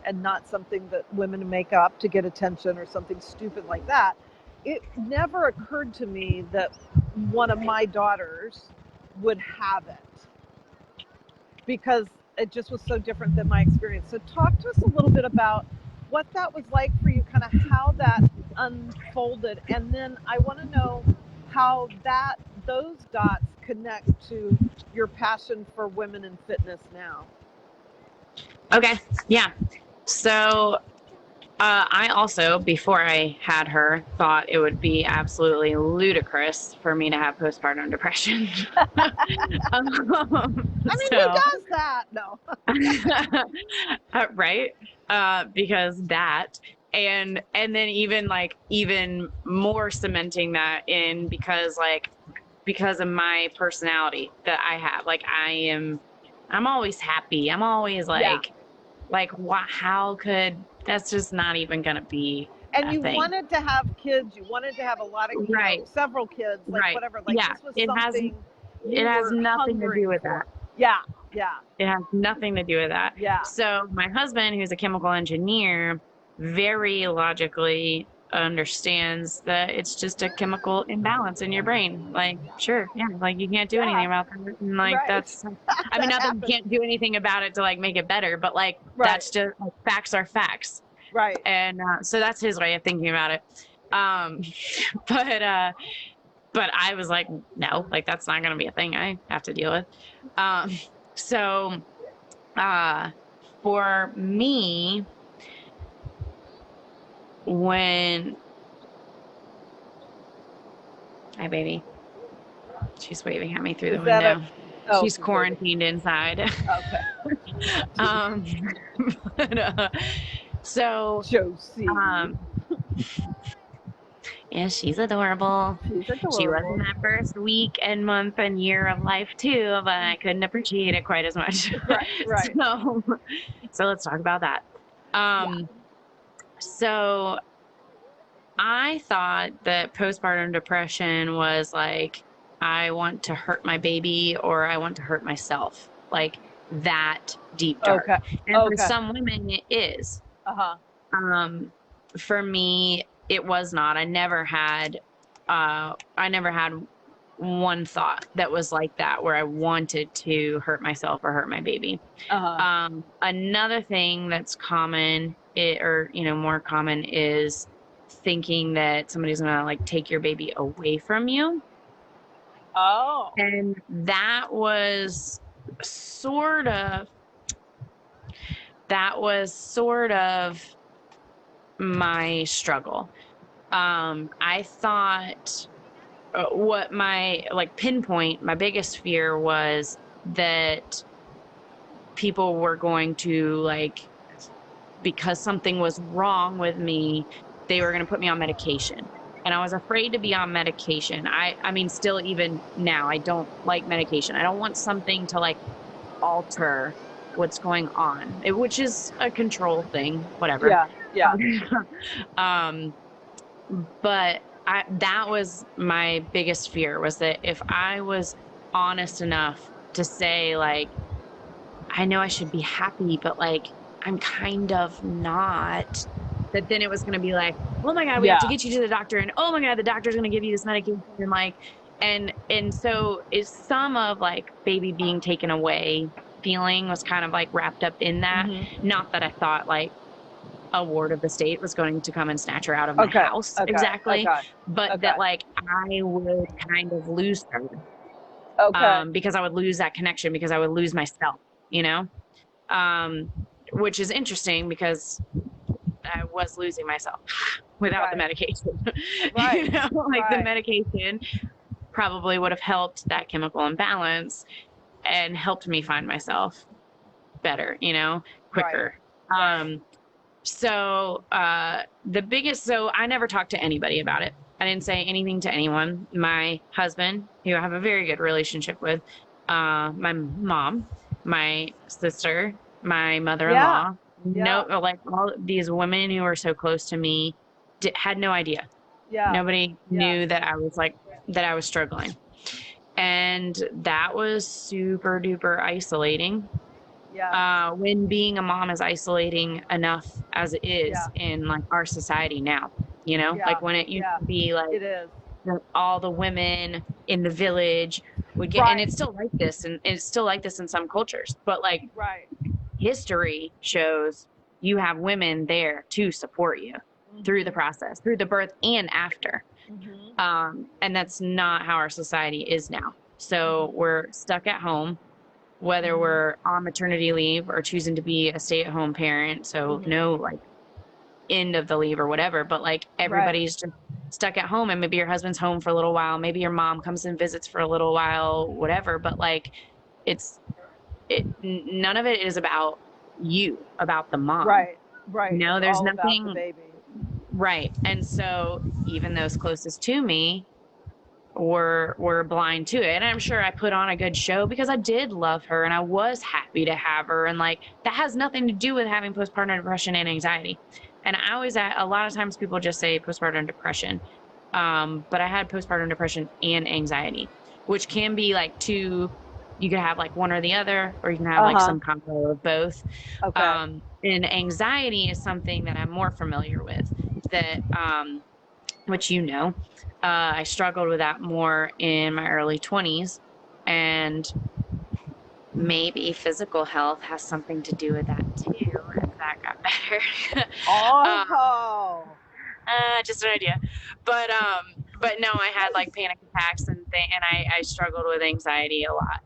and not something that women make up to get attention or something stupid like that, it never occurred to me that one of my daughters would have it, because it just was so different than my experience. So talk to us a little bit about what that was like for you, kind of how that unfolded. And then I want to know how those dots connect to your passion for women in fitness now. Okay. Yeah. So I also, before I had her, thought it would be absolutely ludicrous for me to have postpartum depression. I mean, who does that? No. Right? Because that, and then even more cementing that in because of my personality that I have. Like, I'm always happy. I'm always how could, that's just not even gonna be. And you thing. wanted to have kids. You wanted to have a lot of, several kids, whatever. Like, yeah, this was something. It has nothing to do with that. Yeah. It has nothing to do with that. Yeah. So my husband, who's a chemical engineer, very logically understands that it's just a chemical imbalance in your brain. Like, sure, yeah, like you can't do anything about that. And that's, I mean, not that you can't do anything about it to make it better, but that's just, facts are facts. Right. And so that's his way of thinking about it. But I was like, no, that's not going to be a thing I have to deal with. So for me, hi baby, she's waving at me through the window. She's quarantined inside. Okay. So Josie. Yeah, she's adorable. She was in that first week and month and year of life too, but I couldn't appreciate it quite as much. Right. So let's talk about that. So I thought that postpartum depression was I want to hurt my baby or I want to hurt myself, that deep dark. Okay. And for some women it is. For me, it was not. I never had one thought that was like that, where I wanted to hurt myself or hurt my baby. Another thing that's common, more common, is thinking that somebody's gonna take your baby away from you. Oh. And that was sort of my struggle. I thought what my pinpoint, my biggest fear was that people were going to because something was wrong with me, they were going to put me on medication. And I was afraid to be on medication. I mean, still even now, I don't like medication. I don't want something to alter what's going on, which is a control thing, whatever. Yeah. But that was my biggest fear, was that if I was honest enough to say I know I should be happy, but like, I'm kind of not. That then it was going to be like, oh my God, we have to Yeah. get you to the doctor. And oh my God, the doctor's going to give you this medication. And like, and so is some of like baby being taken away feeling was kind of like wrapped up in that. Not that I thought like a ward of the state was going to come and snatch her out of my Okay. house Okay. exactly, Okay. but Okay. that like I would kind of lose her Okay. because I would lose that connection because I would lose myself, you know, which is interesting because I was losing myself without the Right. medication. Right. You know, like the Right. medication probably would have helped that chemical imbalance and helped me find myself better, you know, quicker. Right. So I never talked to anybody about it. I didn't say anything to anyone. My husband, who I have a very good relationship with, my mom, my sister, my mother-in-law, Yeah. like all these women who are so close to me had no idea. Yeah. Nobody Yes. knew that I was struggling. And that was super duper isolating. Yes. When being a mom is isolating enough as it is Yeah. in like our society now, you know, Yeah. like when it used Yeah. to be like It is. all the women in the village would get, and Right. it's still like this, and it's still like this in some cultures, but like Right. history shows you have women there to support you through the process, through the birth and after. And that's not how our society is now. So we're stuck at home, whether we're on maternity leave or choosing to be a stay-at-home parent. So no like end of the leave or whatever, but like everybody's just stuck at home, and maybe your husband's home for a little while. Maybe your mom comes and visits for a little while, whatever. But like, none of it is about you, about the mom. Right. Right. No, It's there's all about nothing. the baby. Right. And so even those closest to me were blind to it. And I'm sure I put on a good show because I did love her and I was happy to have her. And like, that has nothing to do with having postpartum depression and anxiety. And a lot of times people just say postpartum depression. But I had postpartum depression and anxiety, which can be like two, you could have like one or the other, or you can have like some combo of both. Okay. And anxiety is something that I'm more familiar with that, which, you know, I struggled with that more in my early 20s, and maybe physical health has something to do with that too, if that got better. Just an idea. But no, I had like panic attacks and I struggled with anxiety a lot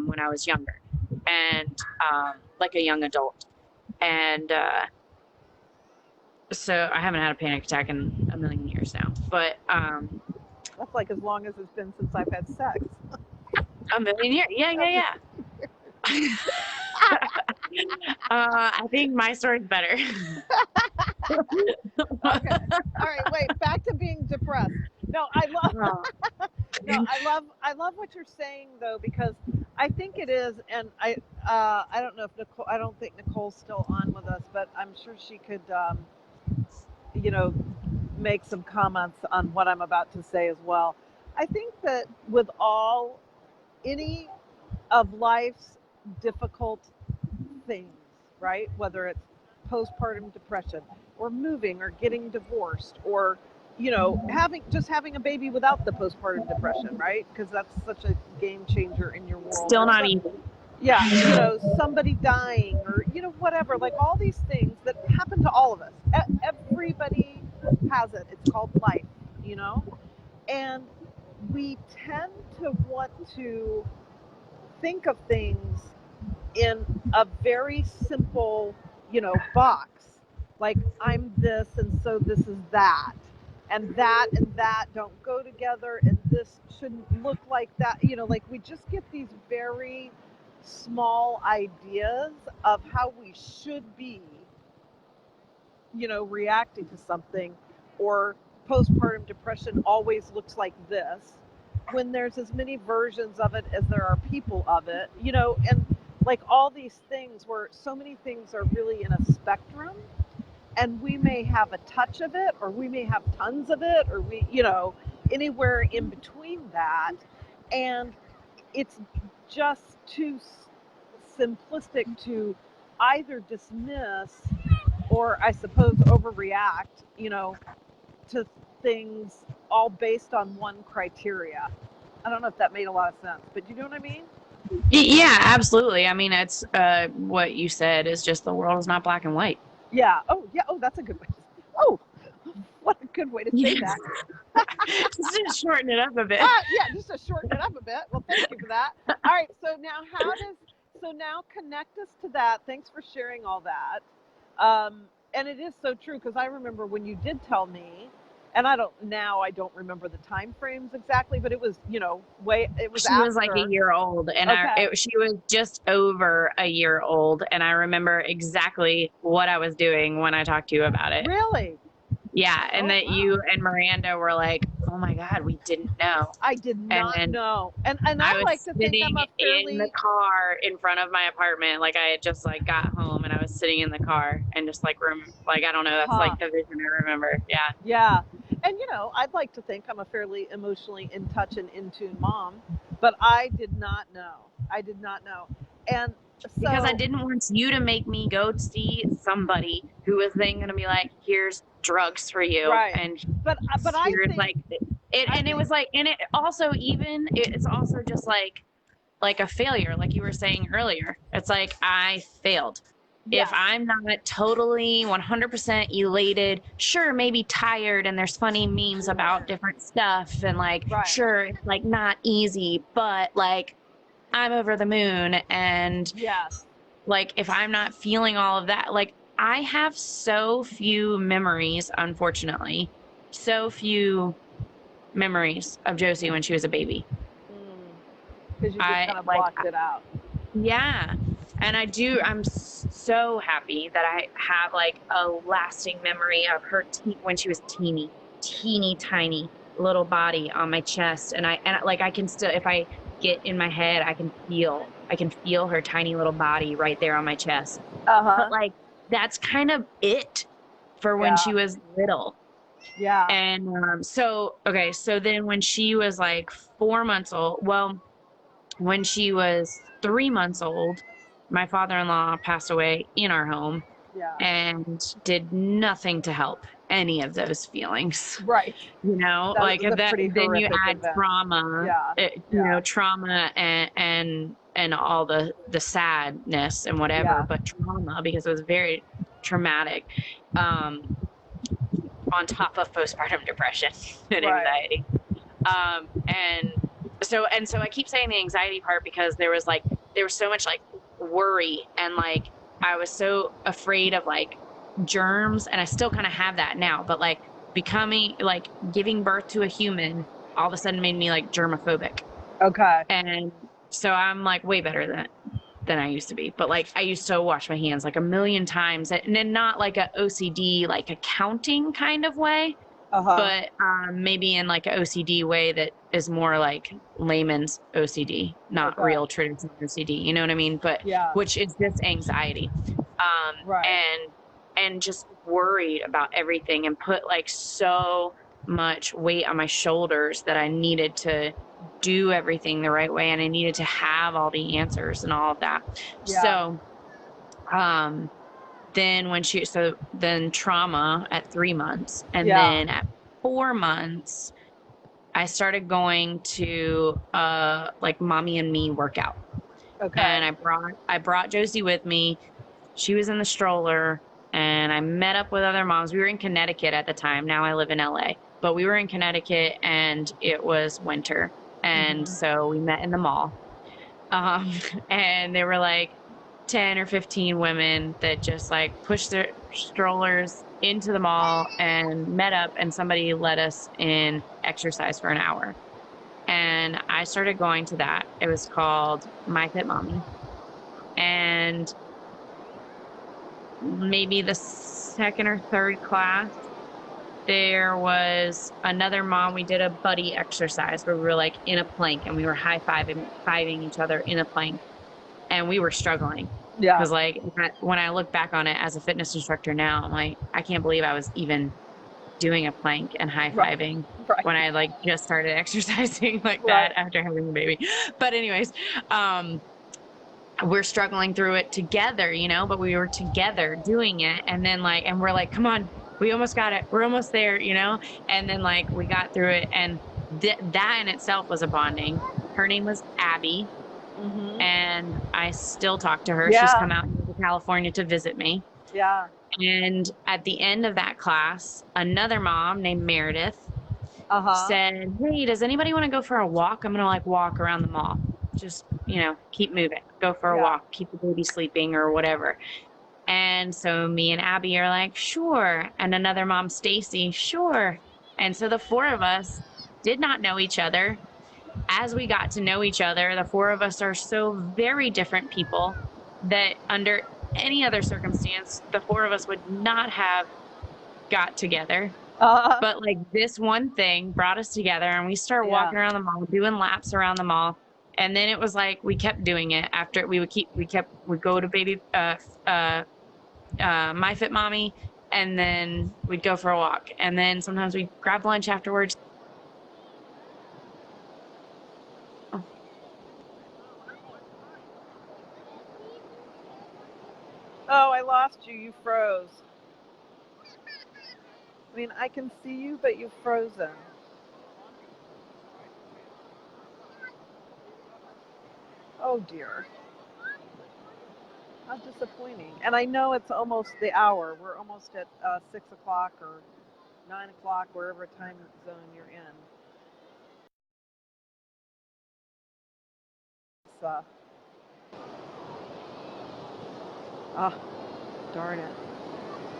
when I was younger, and like a young adult. And so I haven't had a panic attack in a million years now, but that's like as long as it's been since I've had sex. a million years. Yeah. I think my story's better. Okay. All right. Wait. Back to being depressed. No, I love what you're saying though, because I think it is, and I don't know if Nicole. I don't think Nicole's still on with us, but I'm sure she could, make some comments on what I'm about to say as well. I think that with any of life's difficult things, right? Whether it's postpartum depression or moving or getting divorced or having a baby without the postpartum depression, right? Because that's such a game changer in your world. Still not easy. Yeah, somebody dying or whatever, like all these things that happen to all of us. Everybody has it. It's called life, and we tend to want to think of things in a very simple, box. Like I'm this and so this is that. And that don't go together, and this shouldn't look like that. Like we just get these very small ideas of how we should be, reacting to something, or postpartum depression always looks like this, when there's as many versions of it as there are people of it, and like all these things where so many things are really in a spectrum, and we may have a touch of it, or we may have tons of it, or anywhere in between that. And it's just too simplistic to either dismiss or I suppose overreact, to things all based on one criteria. I don't know if that made a lot of sense, but you know what I mean? Yeah, absolutely. I mean, it's what you said is just the world is not black and white. Yeah. Oh, yeah. Oh, that's a good way. Oh, what a good way to say that. Just to shorten it up a bit. Yeah, just to shorten it up a bit. Well, thank you for that. All right. So now connect us to that. Thanks for sharing all that. And it is so true because I remember when you did tell me, and I don't remember the time frames exactly, but it was, it was She was like a year old, and Okay. she was just over a year old, and I remember exactly what I was doing when I talked to you about it. Really? Yeah, and that wow. you and Miranda were like, "Oh my God, we didn't know." I did not know. And I I was like to think sitting I'm a fairly in the car in front of my apartment. Like I had just like got home, and I was sitting in the car and just like I don't know. That's like the vision I remember. Yeah. Yeah. And I'd like to think I'm a fairly emotionally in touch and in tune mom, but I did not know. And so, because I didn't want you to make me go see somebody who was then going to be like, "Here's drugs for you," right. and but I think like it, and it was like, and it also it's also just like a failure, like you were saying earlier. It's like I failed. Yes. If I'm not totally 100% elated, sure, maybe tired, and there's funny memes about different stuff, and like, sure, it's like not easy, but like I'm over the moon. And yes, like if I'm not feeling all of that, like I have so few memories, unfortunately, so few memories of Josie when she was a baby. Because you just kind of blocked it out. Yeah. And I'm so happy that I have like a lasting memory of her when she was teeny tiny little body on my chest. And I can still, if I get in my head, I can feel her tiny little body right there on my chest. But like, that's kind of it for when she was little. Yeah. And so then when she was like 4 months old, when she was 3 months old, my father-in-law passed away in our home and did nothing to help any of those feelings. Right. Like that, then you add trauma, trauma and all the sadness and whatever, but trauma, because it was very traumatic, on top of postpartum depression and anxiety. So I keep saying the anxiety part because there was so much like worry, and like I was so afraid of like germs, and I still kind of have that now, but like giving birth to a human all of a sudden made me like germophobic. Okay. And so I'm like way better than I used to be, but like I used to wash my hands like a million times, and then not like a OCD, like accounting kind of way. But maybe in like an OCD way that is more like layman's OCD, not real traditional OCD. You know what I mean? But which is just anxiety, and just worried about everything, and put like so much weight on my shoulders that I needed to do everything the right way, and I needed to have all the answers and all of that. So, then trauma at 3 months, and then at 4 months, I started going to like mommy and me workout. Okay. And I brought Josie with me. She was in the stroller, and I met up with other moms. We were in Connecticut at the time. Now I live in LA, but we were in Connecticut, and it was winter, and so we met in the mall. And there were like 10 or 15 women that just like pushed their strollers into the mall and met up, and somebody let us in exercise for an hour. And I started going to that. It was called My Fit Mommy. And maybe the second or third class, there was another mom. We did a buddy exercise where we were like in a plank, and we were high-fiving each other in a plank, and we were struggling. Yeah. Because like when I look back on it as a fitness instructor now, I'm like, I can't believe I was even doing a plank and high-fiving when I like just started exercising like that after having a baby. But anyways, we're struggling through it together, you know, but we were together doing it. And then like, and we're like, come on, we almost got it. We're almost there, you know? And then like, we got through it. And that in itself was a bonding. Her name was Abby. Mm-hmm. And I still talk to her. She's Yeah. come out here to California to visit me. Yeah. And at the end of that class, another mom named Meredith Uh-huh. said, hey, does anybody want to go for a walk? I'm going to like walk around the mall. Just, you know, keep moving, go for a Yeah. walk, keep the baby sleeping or whatever. And so me and Abby are like, sure. And another mom, Stacy, sure. And so the four of us did not know each other. As we got to know each other, the four of us are so very different people that under any other circumstance, the four of us would not have got together. But like this one thing brought us together and we started walking around the mall, doing laps around the mall. And then it was like, we kept doing it after we'd go to baby, My Fit Mommy, and then we'd go for a walk. And then sometimes we'd grab lunch afterwards. Oh, I lost you. You froze. I mean, I can see you, but you've frozen. Oh dear. How disappointing. And I know it's almost the hour. We're almost at 6 o'clock or 9 o'clock, wherever time zone you're in. It's, oh, darn it.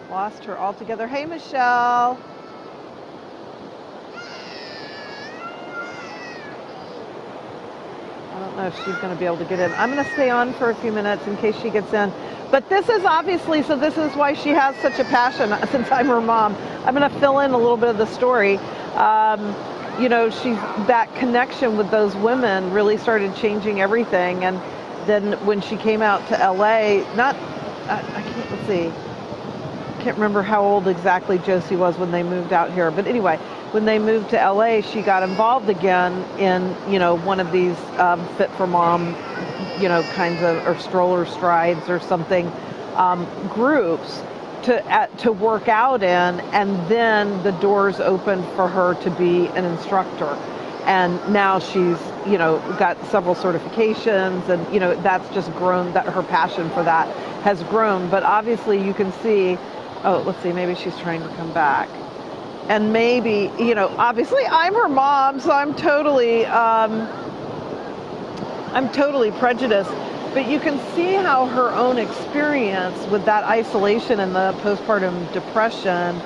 Lost her altogether. Hey, Michelle. I don't know if she's going to be able to get in. I'm going to stay on for a few minutes in case she gets in. But this is obviously, so this is why she has such a passion, since I'm her mom. I'm going to fill in a little bit of the story. You know, that connection with those women really started changing everything. And then when she came out to LA, let's see. Can't remember how old exactly Josie was when they moved out here. But anyway, when they moved to LA, she got involved again in, you know, one of these Fit for Mom, you know, kinds of, or stroller strides or something, groups to work out in. And then the doors opened for her to be an instructor. And now she's, you know, got several certifications, and, you know, that's just grown, that her passion for that has grown. But obviously you can see, oh, let's see, maybe she's trying to come back. And maybe, you know, obviously I'm her mom, so I'm totally prejudiced. But you can see how her own experience with that isolation and the postpartum depression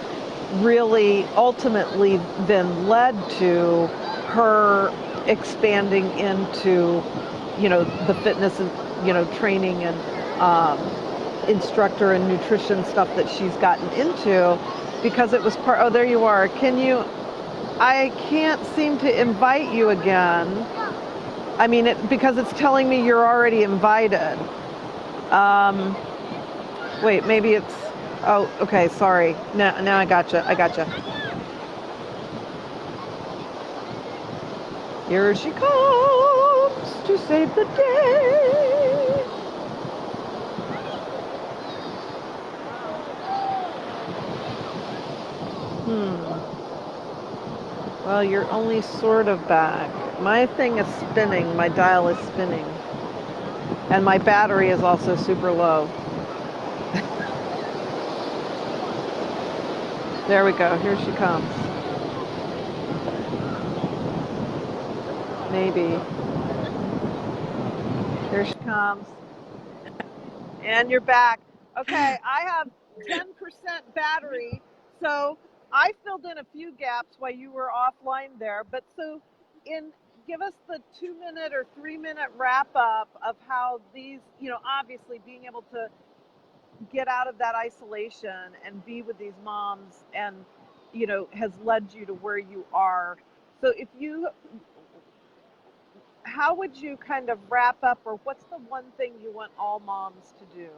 really ultimately then led to her expanding into, you know, the fitness and, you know, training and instructor and nutrition stuff that she's gotten into, because it was part, oh, there you are. I can't seem to invite you again. I mean, because it's telling me you're already invited. Wait, maybe it's, oh, okay, sorry. Now I gotcha. Here she comes to save the day. Well, you're only sort of back. My thing is spinning. My dial is spinning. And my battery is also super low. There we go. Here she comes. Maybe. Here she comes. And you're back. Okay, I have 10% battery, so I filled in a few gaps while you were offline there. But so, give us the 2-minute or 3-minute wrap up of how these, you know, obviously being able to get out of that isolation and be with these moms, and, you know, has led you to where you are. So how would you kind of wrap up, or what's the one thing you want all moms to do?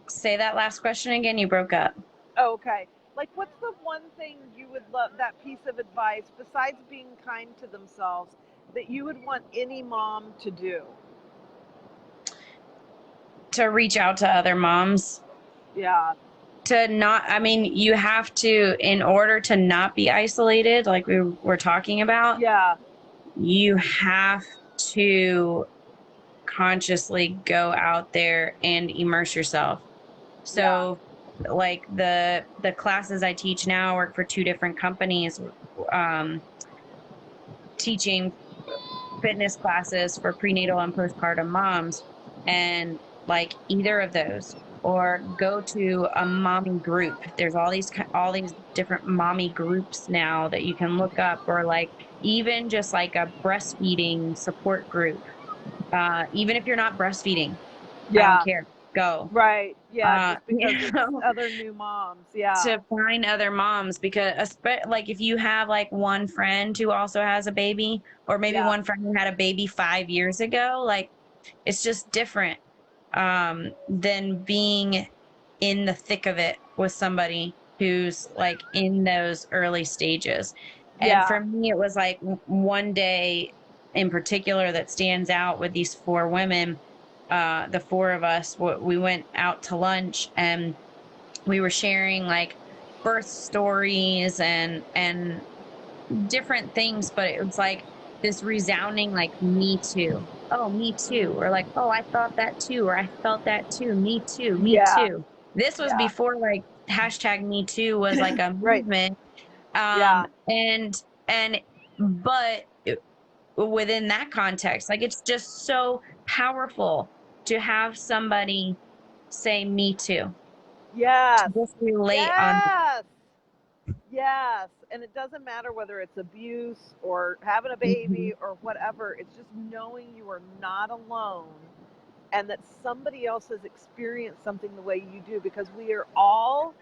Say that last question again. You broke up. Oh, okay. Like, what's the one thing you would love, that piece of advice, besides being kind to themselves, that you would want any mom to do? To reach out to other moms. Yeah. To not, I mean, you have to, in order to not be isolated, like we were talking about, Yeah. you have to consciously go out there and immerse yourself. So like the classes I teach now, work for 2 different companies, teaching fitness classes for prenatal and postpartum moms, and like either of those, or go to a mommy group. There's all these different mommy groups now that you can look up, or like even just like a breastfeeding support group. Even if you're not breastfeeding, I don't Yeah. care. Go. Right. Yeah. Just because You it's know, other new moms. Yeah. to find other moms, because like if you have like one friend who also has a baby, or maybe Yeah. one friend who had a baby 5 years ago, like it's just different than being in the thick of it with somebody who's like in those early stages. And Yeah. for me, it was like one day in particular that stands out with these 4 women. The 4 of us, we went out to lunch, and we were sharing like birth stories and different things, but it was like this resounding like me too. Oh, me too. Or like, oh, I thought that too, or I felt that too. Me too, me Yeah. too. This was Yeah. before like hashtag me too was like a Right. movement. Yeah. And but within that context, like it's just so powerful to have somebody say me too, to Yes. just relate on. Yes. Yes. And it doesn't matter whether it's abuse or having a Mhm. baby or whatever. It's just knowing you are not alone and that somebody else has experienced something the way you do, because we are all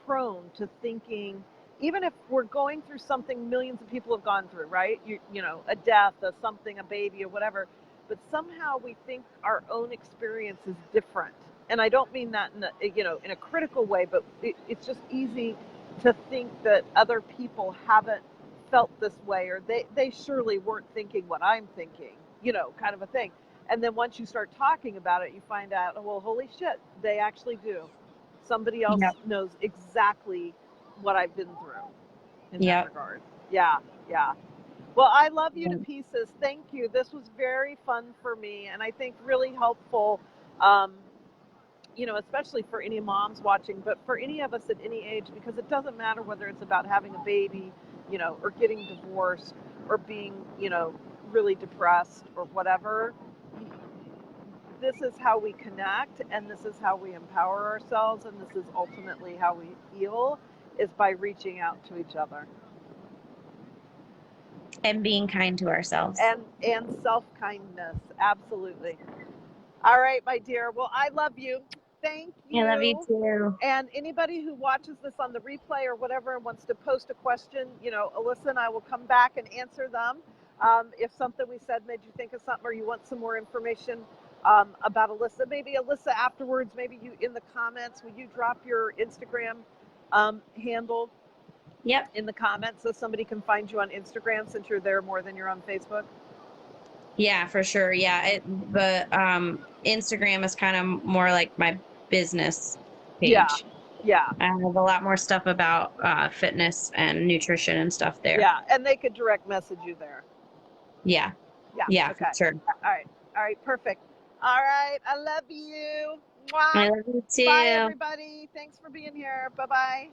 prone to thinking, even if we're going through something millions of people have gone through, right? You know, a death, a something, a baby, or whatever, but somehow we think our own experience is different. And I don't mean that in in a critical way, but it's just easy to think that other people haven't felt this way, or they surely weren't thinking what I'm thinking, kind of a thing. And then once you start talking about it, you find out, oh, well, holy shit, they actually do. Somebody else Yep. knows exactly what I've been through in that Yep. regard. Yeah, yeah. Well, I love you to Yep. pieces. Thank you. This was very fun for me, and I think really helpful, um, especially for any moms watching, but for any of us at any age, because it doesn't matter whether it's about having a baby, or getting divorced, or being, really depressed or whatever. This is how we connect, and this is how we empower ourselves, and this is ultimately how we heal, is by reaching out to each other. And being kind to ourselves. And self-kindness, absolutely. All right, my dear. Well, I love you. Thank I love you you. too. And anybody who watches this on the replay or whatever and wants to post a question, Alyssa and I will come back and answer them. If something we said made you think of something, or you want some more information about Alyssa, maybe Alyssa afterwards, maybe you in the comments, will you drop your Instagram handle Yep. in the comments so somebody can find you on Instagram, since you're there more than you're on Facebook? Yeah, for sure. Yeah. The Instagram is kind of more like my business Yeah, page. yeah, I have a lot more stuff about fitness and nutrition and stuff there. yeah. And they could direct message you there. Yeah. Yeah, Yeah, for okay. sure. All right, perfect. All right, I love you. I Mwah. love you Bye, too. everybody. Thanks for being here. Bye bye.